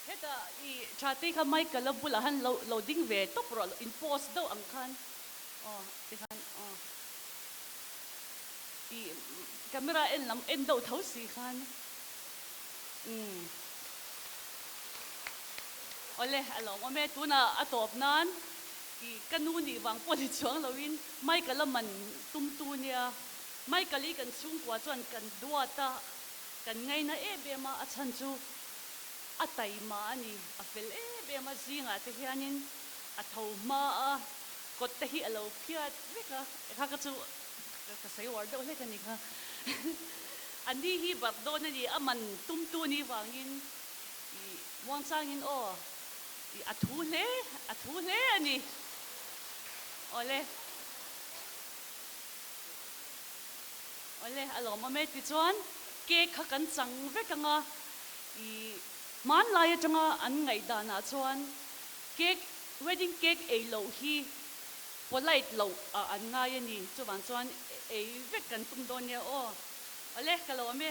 heta I chate kha mai kala bulahan loading ve top ro in post do ang khan te khan I camera en lam en do thau si khan ole alo ome tuna atop nan I kanuni wang poli chuang lawin mai kala man tum tu nia mai kali kan chung kwa chuan kan duata kan ngai na be ma a chan chu atai ma ani a fel be ma zinga te hianin a thau ma a kot te hi alo phiat veka kha chu ka sai war do le kan ni kha ani hi bar do na ni aman tum tu ni wangin I wang changin I athu le ani ole alo mame ti chuan cake kha kan chang vekanga I man lai atanga an ngai dana chuan cake wedding cake ei lo hi polite lo an ngai ani chuan chuan ei vek kan tum don ya ole kalo me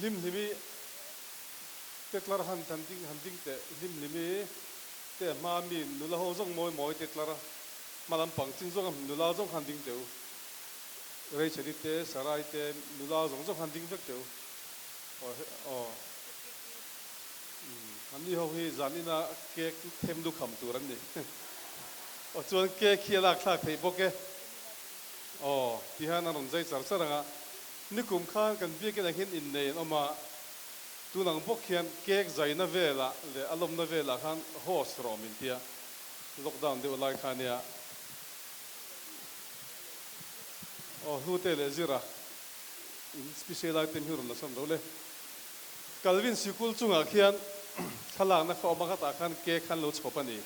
lim limi tetlar hunting te lim limi te ma mi nula ho zong moi tetlar malam pang chin zong nula zong hunting teu rei chedi te sarai te nula zong hunting vek teu อันนี้เขาให้จานี่นะเก๊กเทมดูคำตัวนั้นนี่จวนเก๊กเขียนหลักหลักเทปเก๊ที่ฮันนั่งใจสารสารงะนี่กลุ่มข้างกันเบี้ยกันเห็นอินเดียออกมาตัวหนังพวกเขียนเก๊กใจน่าเวล่ะเลยอารมณ์น่าเวล่ะขันโฮสต์รอมินเตียล็อกดาวน์เดี๋ยวไล่ขันเนี่ยฮูเตเลจิระสเปเชียลไอเทมฮิรุนละสันเราเลยกัลวินสิคุลจุงอาเขียนขลังนักฟ้าบังคับอาขันเก๊กขันลุชขบนี่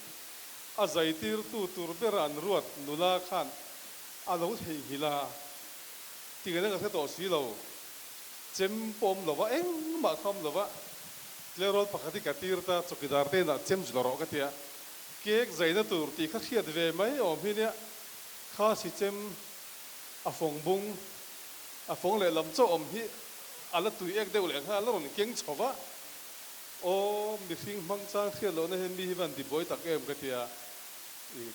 อาใจตีร์ตูร์เบรันรวดนุลาขันอาเราเฮียลาที่กันนั่งกับเธอต่อสีเราเจมปมเราว่ามาคำเราว่าเลรอดปกติกับตีร์ตาสุกิดาร์เตน่ะเจมจุลรอกันเตียเก๊กใจนั่นตูร์ตีข้าเขียดเวไหมพี่เนี่ยข้าสิเจมอาฟงบุงอาฟงเลยลำโจมฮีอะไรตุยเอกเดียวเลยข้าแล้วมันเก่งชอบว่ามีสิ่งมังจ้างเขียนเราเนี่ยมีวันที่บ่อยตักกันเตีย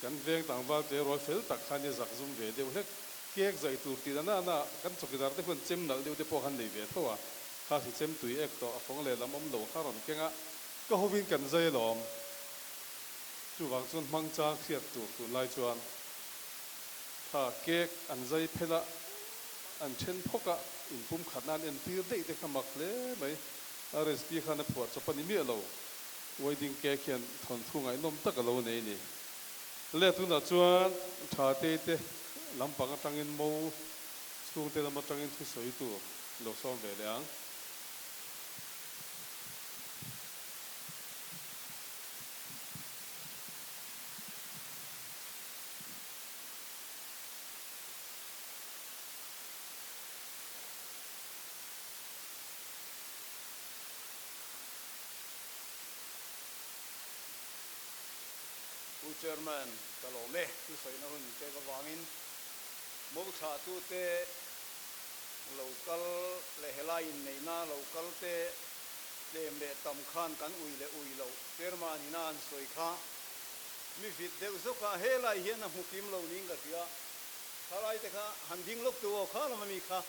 กันเวงต่างบ้านเจอรอยเฟลตักขันเนี่ยจักซุ่มเวเดียวเล็กเก๊กใจตูตีนั่นน่ะกันสุกิดาร์เตคนเจมนั่นเดียวเดี๋ยวพอขันเลยเวทัวข้าสิเจมตุยเอกต่ออาฟงเลยลำเราข้าเราเก่งอ่ะก็เขาวินกันใจหลอมจู่บางส่วนมังจ้างเขียนตัวไล่จวนถ้าเก๊กอันใจเพละอันเช่นพกะอินปุ่มขัดนานเอ็นตีได้แต่ขมักเลยไหมอะไรสปีขันปวดจะปนิมิเราไว้ดิ้งแกเขียนทนทุ่งไอ้นมตะกะเราเนี่ยนี่เล่ตุนจวนชาเตเตลำปังตังอินโมช่วงเตลำปังตังอินทุสอยตัวเราซ้อมเวลียงผู้เจอร์แมนตลอดเมย์ที่ใส่น้ำหุ่นเตะกวางอินมุกชาตูเตะโลกัลเลเฮลาอินในหน้าโลกัลเตะเลมเดตำขานกันอุยเลาเจอร์มานินานสวยข้ามีฟิดเดอุสกาเฮลาเฮียนมุกิมโลนิงกัตยาถ้าไรแต่ข้าหันดิ้งลบตัวข้าเราไม่มีข้า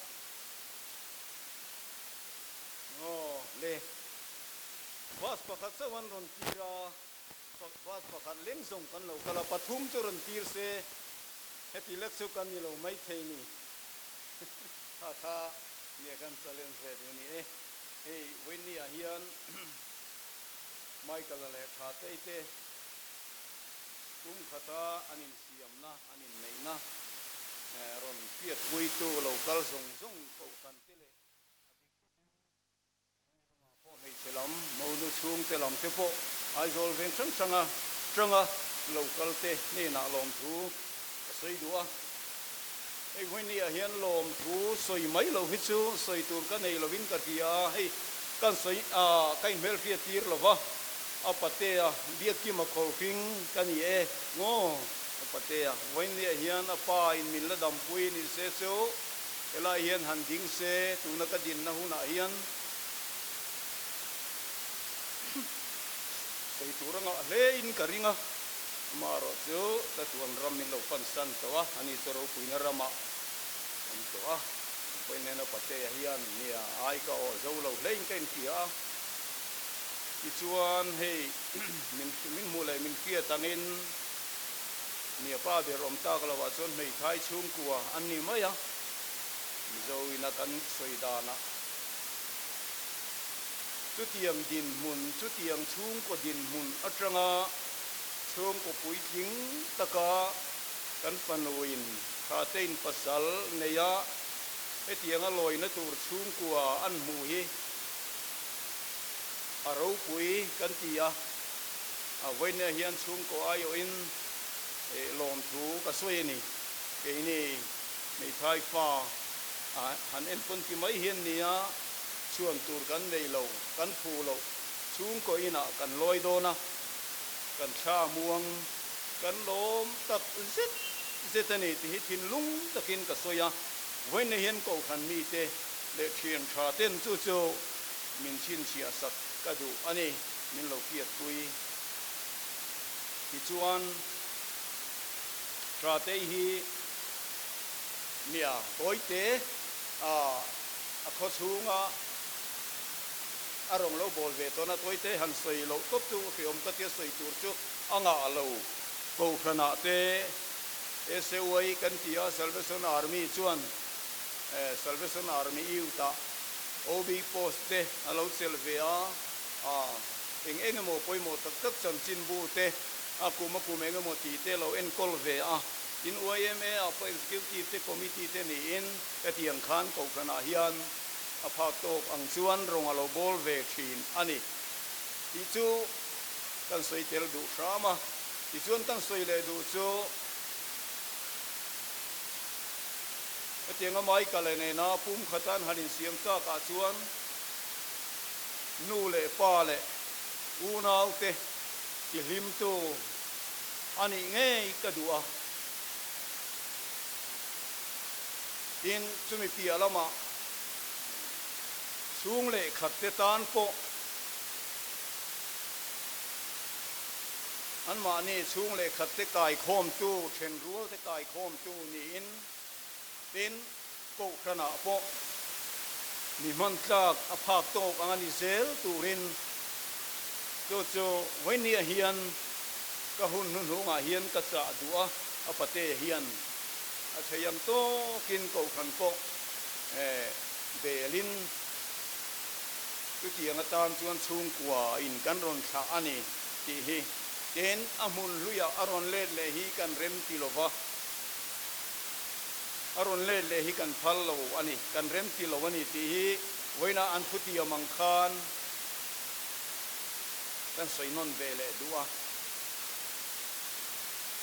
เล่วัสปะขัดสวรรค์รอนตีราว่าพอขันเลี้ยงส่งกันเรากระปฐุมจุรนตีร์เสให้ตีเล็กสุกันนี่เราไม่เทนี่ถ้าเนี่ยกันเสลียงเสร็จนี่เฮ้เวันนี้เฮียนไม่กันเลยขาดเตะคุ้มขัดอันนี้เสียมนะอันนี้ไม่นะรอนเปียกคุยตัวเรากระส่งเขากันเตะพอให้เสลำมูนุช่วงเสลำเทปไอโซลเวนจังโลกัลเตนี่น่าลมทูสวยดัวไอ้วันนี้เห็นลมทูสวยไหมเราฮิจูสวยตัวกันในเราวินกัติยาให้กันสวยกันเมลเฟียตีร์เราวะปัตเตะเบียกิมาโคฟิงกันนี่งอปัตเตะวันนี้เห็นป้าอินมิลละดำปุยนี่เสียเสียวเวลาเห็นหันดิ้งเสตุนักดินนะหุ่นเห็นใส่ตัวเราเล่นกันริงมาโรเจ้าแต่ตัวเราไม่เราฟันสันตัวอันนี้ตัวเราคุยนรามาอันตัวเป็นเนื้อปัจจัยเฮียนเนี่ยไอ้ก็เจ้าเราเล่นกันเกี่ยที่ชวนให้มินมูเลยมินเกี่ยตังอินเนี่ยป้าเดี๋ยวรำตากเราว่าชวนไม่ท้ายชุ่มกลัวอันนี้ไหมอ่ะเจ้าอินักันสวยดานะจุดยังดินมุนจุดยังชุ่มก็ดินมุนอัจฉริยะชุ่มก็ปุ๋ยทิ้งตะกากันปนวินข้าเต้นปัสสาวะเนียไอเตียงอร่อยนะตัวชุ่มกว่าอันมูฮีอารูปุ๋ยกันตียไว้เนี่ยเฮียนชุ่มก็อายุอินลมถูกระสวยนี่ไอ้นี่ไม่ท้ายฟ้าหันเอ็นปนที่ไม่เฮียนเนี่ยชวนตูกันในเรากันผูเราชุ่มก็อินะกันลอยโดนะกันชาม่วงกันลมตักเซตนี่ที่ทินลุงตะกินกระสวยไว้ในเฮียนก็ขันมีเตเลเทียนชาเต้นจู่ๆมินชินเชียสักกระดูอันนี้มินเราเกียดคุยที่ชวนชาเตฮีเนี่ยโอยเตขอสูง arong lo bol ve to na toite han soi lo top tu khiom ka tia soi tur chu anga lo ko khana te SOI kan tia Salvation Army chuan Salvation Army iuta OB post te alo selvea eng mo poi mo tak chan chin bu te akuma kumeng mo ti te lo en kol ve in OIMA apa executive te committee te ni in ka tiang khan ko kana hian a phak tok ang chuan rong alo bol ve thin ani ti chu kan soi tel du rama ti chuan tang soi le du chu atianga mai ka le ne na pum khatan hanin siam ta ka chuan nu le pa le u nau te ti lim tu ani nge ka dua in chumi pia lama chung le khat te tan po an ma ni chung le khat te kai khom tu then rual te kai khom tu ni in tin ko khana po ni man tlak a phak to ang ani zel turin cho when ni hian ka hun hun hunga hian ka cha dua apate hian a thayam to kin ko khan po belin tu tiang atan chuan chung kwa in kan ron tha ani ti hi ten amun luya aron le hi kan rem tilova aron le hi kan phallo ani kan rem tilo ani ti hi voina an phuti amang khan kan soinon bele dua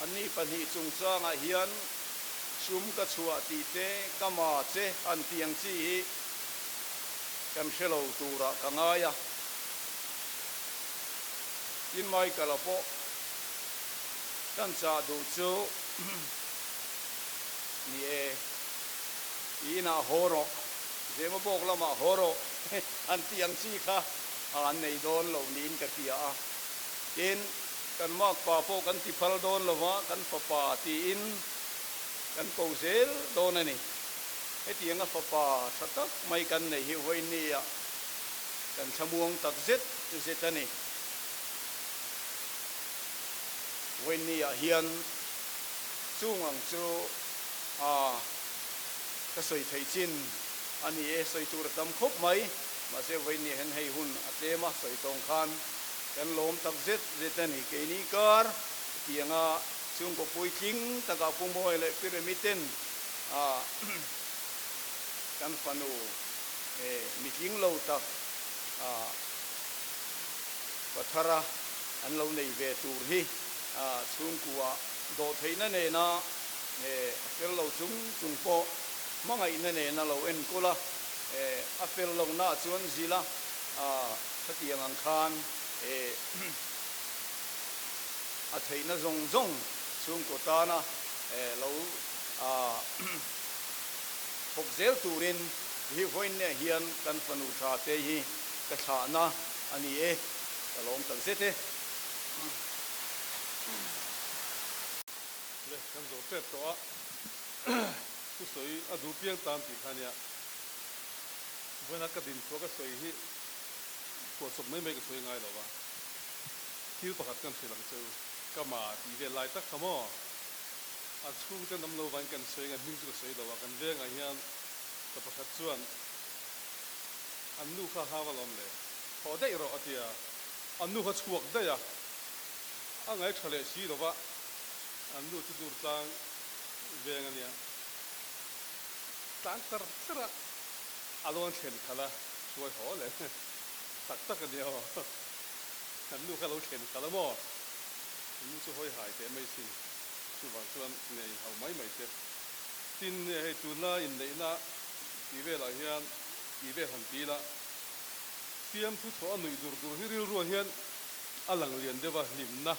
ani pani chung changa hian sum ka chua ti te kama che an tiang chi hi kan shelo tura kangaya in mai kalapo kan cha du chu ni ina horo zema bok lama horo an tiang chi kha an nei don lo nin ka tia in kan mak pa po kan ti phal don lova kan pa ti in kan ko zel don ani e tiang a pa thatak mai kan nei hi hoi ni ya kan chamuang tak zet ani hoi ni ya hian chung ang chu ka soi thei chin ani e soi tur tam khop mai ma se hoi ni hen hei hun atema soi tong khan kan lom tak zet ani ke ni kar tianga chung ko pui king taka pumoi le pyramiden kan panu meeting lo tak pathara an lo nei ve tur hi chung kuwa do theina ne na fel lo chung po mangai na ne na lo en kula a fel lo na chuan zila thatiang ang khan a theina zong chung ko ta na lo phok zel turin hi voin ne hian kan panu tha te hi ka tha na ani kalom tak zete le kan zo te to a ku soi a du piang tam ti khania bona ka din to ka soi hi ko sop mai mai ka soi ngai lo ba thil pakhat kan soi lang chu kama ti ve lai tak khamo a chung te nam lo van kan soi nga hing chu ka soi lo ba kan ve nga hian ka pakhat chuan an nu kha ha walom le ho dei ro atia an nu kha chuak da ya a ngai thale si lo ba an nu chu dur tang ve nga nia tang tar alon chen khala suai ho le tak ka nia an nu kha lo chen khala mo an nu chu hoi hai te mai sin chu wang chuan nei hau mai te tin he tu na in nei na ti ve la hian ti ve han ti la tiam thu tho nui dur hi ril ro hian alang lian dewa lim na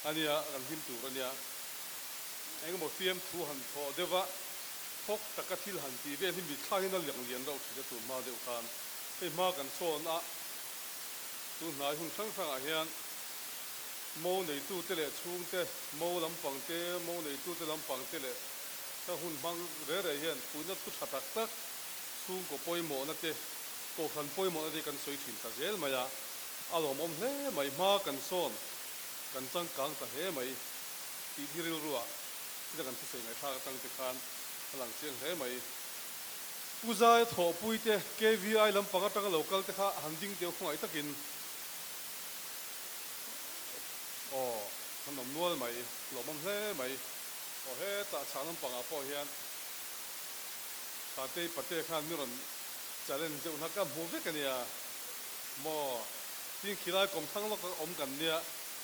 ania kan him tu ania eng mo tiam thu han tho dewa phok takathil han ti ve him bi thlain na liang lian ro thida tu ma deu khan e ma kan son a tu nai hun sang a hian mo nei tu te le chung te mo lampang te mo nei tu te lampang te le ta hun mang re hian puina tu thatak tak chung ko poi mo na te ko khan poi mo adi kan soi thin ka zel maya alom om hle mai ma kan son kan chang kang ta he mai ti thiril ruwa ti kan thu sei ngai tha tang te khan lang chiang hle mai puja tho pui te KVI lam panga tang local te kha handing te khongai takin o kanom nual mai lomam hle mai o he ta chanam panga po hian ta te pate khan miron challenge je unaka mu ve kania mo tin khilai kom thang lo ka om kan nia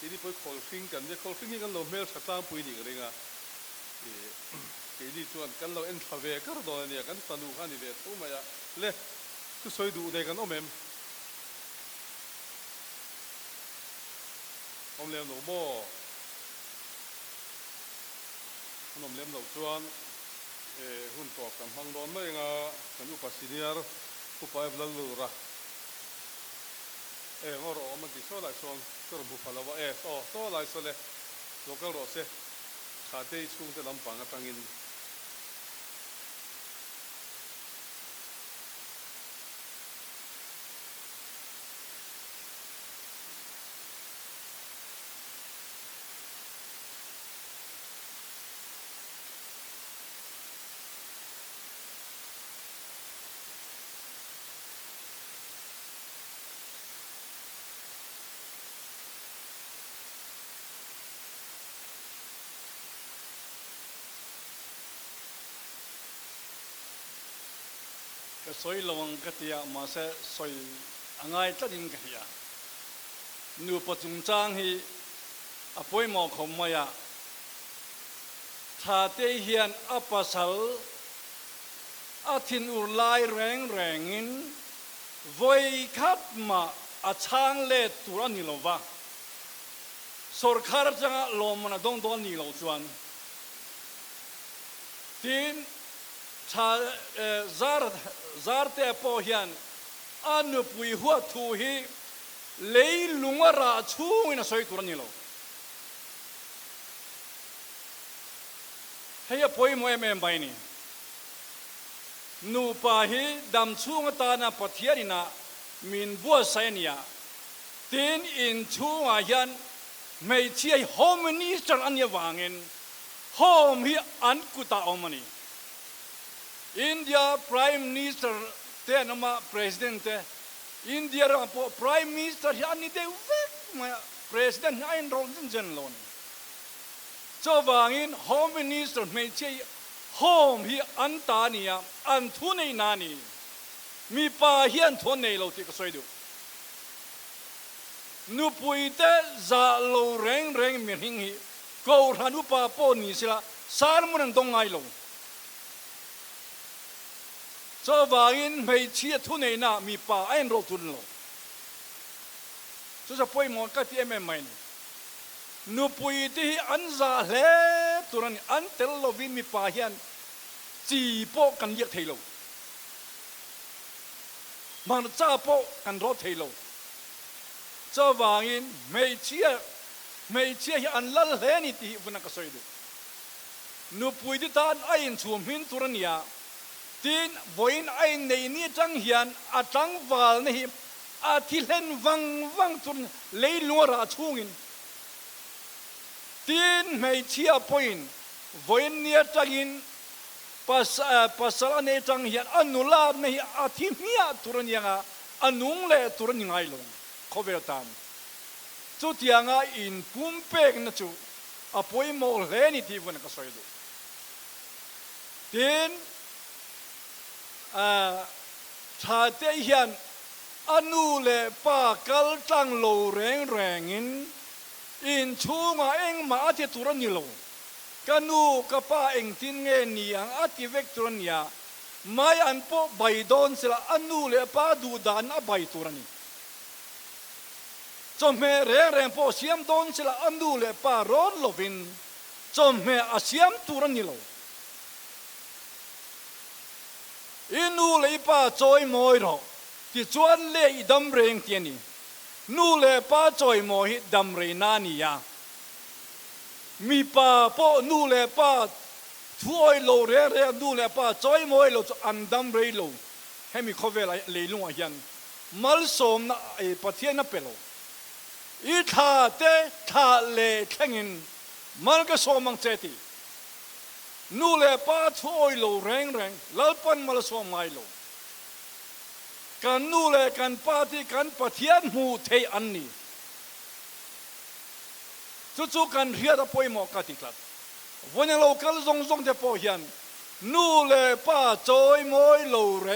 ini poi khol fing kan nia khol fing kan lo mel thata pui ni ringa ke ni chuan kan lo en thave kar do nia kan tanu khani ve tu maya le tu soi du de kan omem om lem no mo nom lem lo chuan hun to kan hang don mai nga kan upa senior upa evlalu ra ngor o ma di so lai son kor bu phala wa to lai so le local ro se kha te chung te lam pang atangin cái soi lồng cái tiệm mà sẽ soi ngay tất nhiên cái ya nụ bát trung trang hi apoi mò không mà ya thà tê hiền apasal athin urlai reng in voi khát mà achang le turan ni lova sorkar changa lom na dong don ni lo chuan tin cha zar te po hian anu pui hua thu hi lei lunga ra chung ina soi turan ni lo heya poi mo em bai ni nu pa hi dam chung ta na pathiarina min bua sainia tin in chunga hian mei chi home minister anya wangin home hi an kuta omani India Prime Minister te nama President te India ra Prime Minister hi ani de vek ma President ain ron jen lon cho wangin Home Minister mei chi home hi an ta nia an thu nei nani mi pa hian thon nei lo ti ka soi du nu pui te za lo reng mi hing hi ko ranu pa po ni sila sar mun dong ai lo cho wangin mei chi thu nei na mi pa ain ro tun lo cho poi mo ka ti em mai ni nu pui ti an za hle turan an tel lo vin mi pa hian chi po kan yak thei lo mang cha po kan ro thei lo cho wangin mei chi hi an lal hle ni ti vuna ka soi du nu pui ti tan ain chum hin turania tin voin ain nei ni chang hian atang wal ni a thilen wang turn lei lura chungin tin mei chia point voin nia tangin pasal ne chang hian anula nei a thimia turania anung le turn ngai long khovetan chu tianga in pumpek na chu apoi mo le ni ti vuna ka soi du tin cha te hian anu le pa kal tang lo reng in chunga eng ma ati turan ni lo kanu ka pa eng tin nge ni ang ati vek turan ya mai an po bai don sila anu le pa du dan a bai turan ni chom me reng po siam don sila anu le pa ron lovin chom me asiam turan ni lo inu le pa choi moi ro ti chuan le i dam reng tiani nu le pa choi moi dam re na ni ya mi pa po nu le pa thuoi lo re nu le pa choi moi lo an dam re lo ให้มีข้อเวลาเลยลุงอายันมัลสมนะประเทศนับเปโลอีธาเตธาเลแข่งินมันก็สมังเจตินูเลป้าช่วยโลแรงลัลปันมัลสมไม่โลกันนูเลกันป้าที่กันประเทศมูเทอันนี้จู่ๆกันเรียดป่วยหมอกติดลัดวันนี้เราคัลซงเทปอยันนูเลป้าจอยมอยโลแร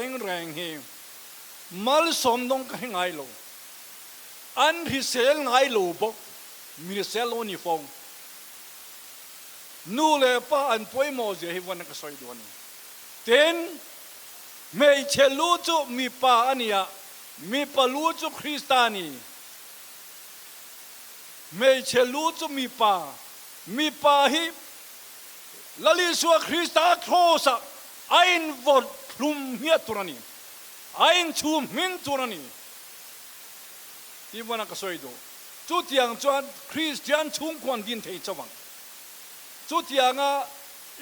งเฮมัลสมดงกันไงโลอันที่เซลไงโลบกมีเซลโลนิฟงนูเลป้าอันป่วยหมอเสียวันนั้นก็สวยด้วยเต็นไม่เชลูจูมีป้าอันนี้มีปลูจูคริสตานีไม่เชลูจูมีป้าฮิลลิสัวคริสตาโคสะไอ้นวอดพลุมเฮียตุรานีไอ้นชูมินตุรานีที่วันนั้นก็สวยด้วยจุดยังจวนคริสเตียนชุ่มควันดินเทจวังจุดยัง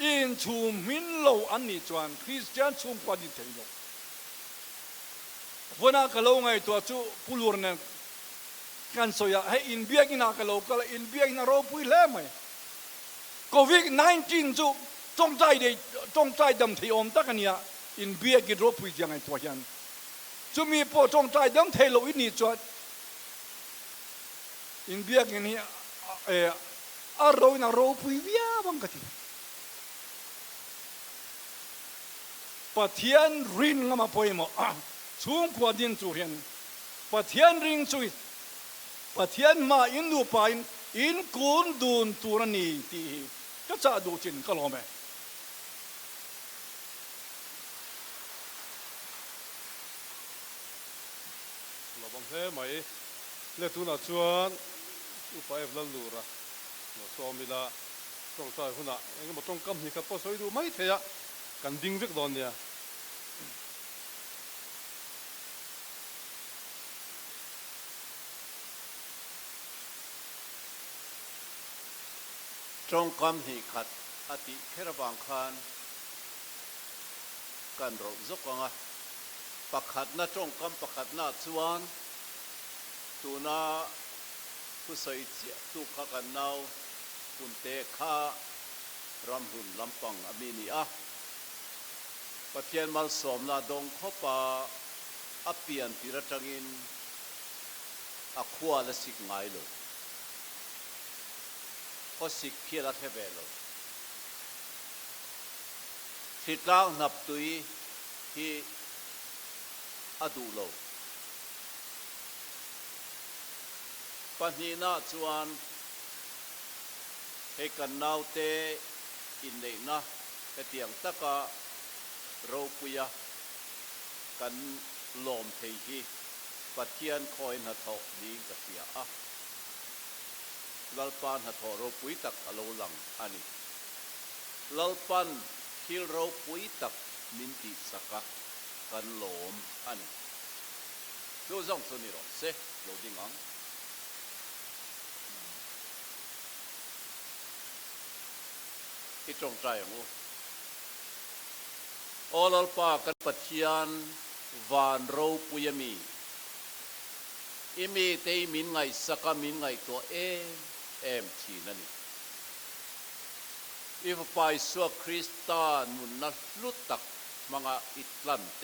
อินชูมินโลอันนี้จวนคริสเตียนชุ่มควันดินเทโลวันนั้นก็ลงไงตัวจูพูลูร์เนี่ยกันสอยให้อินเบียกินากะโลก็เลยอินเบียกินาโรปุยเล่ไหมโควิด-19จูจงใจดำที่อมตะกันเนี่ยอินเบียกินโรปุยยังไงตัวยันจูมีพอจงใจดำเทโลอินนี่จวนอินเบียกินนี่อารมณ์น่ะโรปุยวิอาบังกติปะเทียนรินงมาพอยมาชุ่มขวดดินจูเรียนปะเทียนรินจุยปะเทียนมาอินดูปายอินกุนดูนตูรนีตีก็จะดูจินก็ลองไหมเราบังเอิญไหมเลือดตัวน่ะชวนอุปถัมภ์ลัลูระมาซ้อมมีละต้องใช้หุ่นอ่ะเองก็มาต้องกำนี่ครับพอสวยดูไม่เทียกันดิ้งวิกโดนเนี่ยจงกำหิขัดอติเคระบางคานกันรบจกงะปักขัดน่าจงกำปักขัดน่าชวนตัวน่าผู้ใส่เสียตุกกันนาวคุณเตะข้ารำหุ่นลำปังอเมนีอาปะเทียนมัลสมนาดงข้อปาอเปียนติระจังอินอขวาและสิกไงโลก็สิกเขียนเทเบลทิดล่างนับตุยที่อดูโลปัญญาจวนให้กันนาวเตอินเดนะแต่เตียงตะกะโรปุยะกันลมเทียปัจเจียนคอยนัทอกดีกับเสียอะลัลปันหัทอโรปุยตักอโลลังอันนี้ลัลปันคิลโรปุยตักมินติสกักกันลมอันนี้ดูจังสุนิโรเซโลดิงังที่ตรงใจงูอลัลปากันปัจเจียนวานโรปุยมีอิมีเตมินไงสกัมินไงตัวเอ็มทีนั่นนี่อีฟไปสัวคริสตานุนนัดลุตักมังอิตลันเต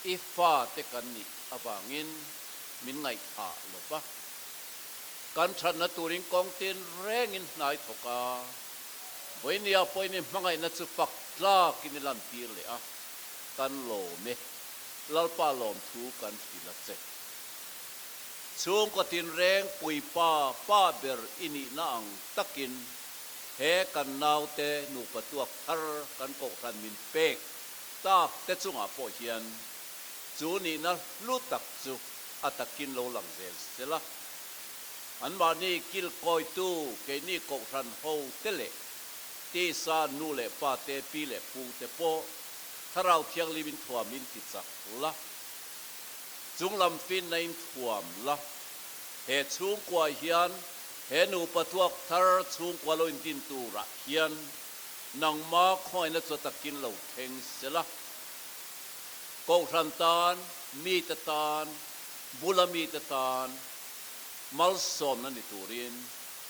อีฟ้าเตกันนี่อบางินมินไงอาลบะกันฉันนัตุริงกองเตียนแรงอินนายทกาวันนี้พอยนี่มังไงนัดสุปักลากินลันตีเลยอ่ะกันโลเมลัลปาลมทูกันทีละเจช่วงก็ตินแรงปุยป้าเบอร์อินีนางตะกินเฮกันนาวเตนูประตัวทารกันโกกันมินเปกตากเตจุงอาโปเฮียนจูนี่นะลุตักจูอัตกินโลหลังเซลเสละอันบานี้กิลคอยตูเกนี่โกกันโฮเตเลตีซานูเลปาเตปีเลปูเตโปถ้าเราเที่ยงลิบินถั่วมินติจักละจุงลำฟินในถ่วมละเหตุสูงกว่าเฮียนเหนูปะทวกทารสูงกว่าโลอินตินตูระเฮียนนังมาคอยนัดสตะกินเหล่าเข่งเสละ กรันตานมีตตานบุลมีตตานมัลสอมนันนิตูริน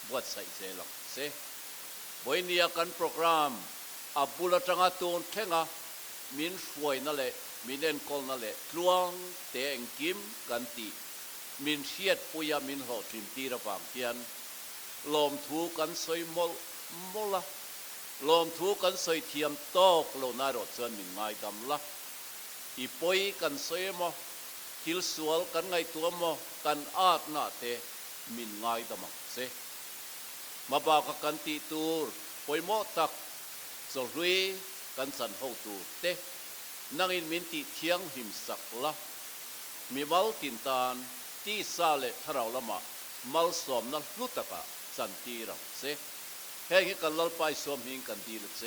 บวชใส่เจลังเสวันนี้กันโปรแกรมอับบุลจังอาตูนเทงะมินช่วยนั่นแหละมินเอ็นกอลนั่นแหละลวงเตงกิมกันตีมินเชียดปุยมินหอทิมตีระบางเทียนลมทูกันสวยมลละลมทูกันสวยเทียมตอกโลนารถเซนมินไงดำละอีปอยกันสวยมอฮิลสวลกันไงตัวมอกันอาดนาเตมินไงดำมังเสมาบากกันตีตูร์ปอยมอตักสรุยกันสันหูตูเตนังอินมินตีเทียงหิมสักละมีมัลตินตานที่ซาเลทาราวละมามัลสอมนัลลุตกะสันตีรังเสเฮงกันลลไปสวมหิงกันดีลเส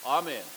อาเมน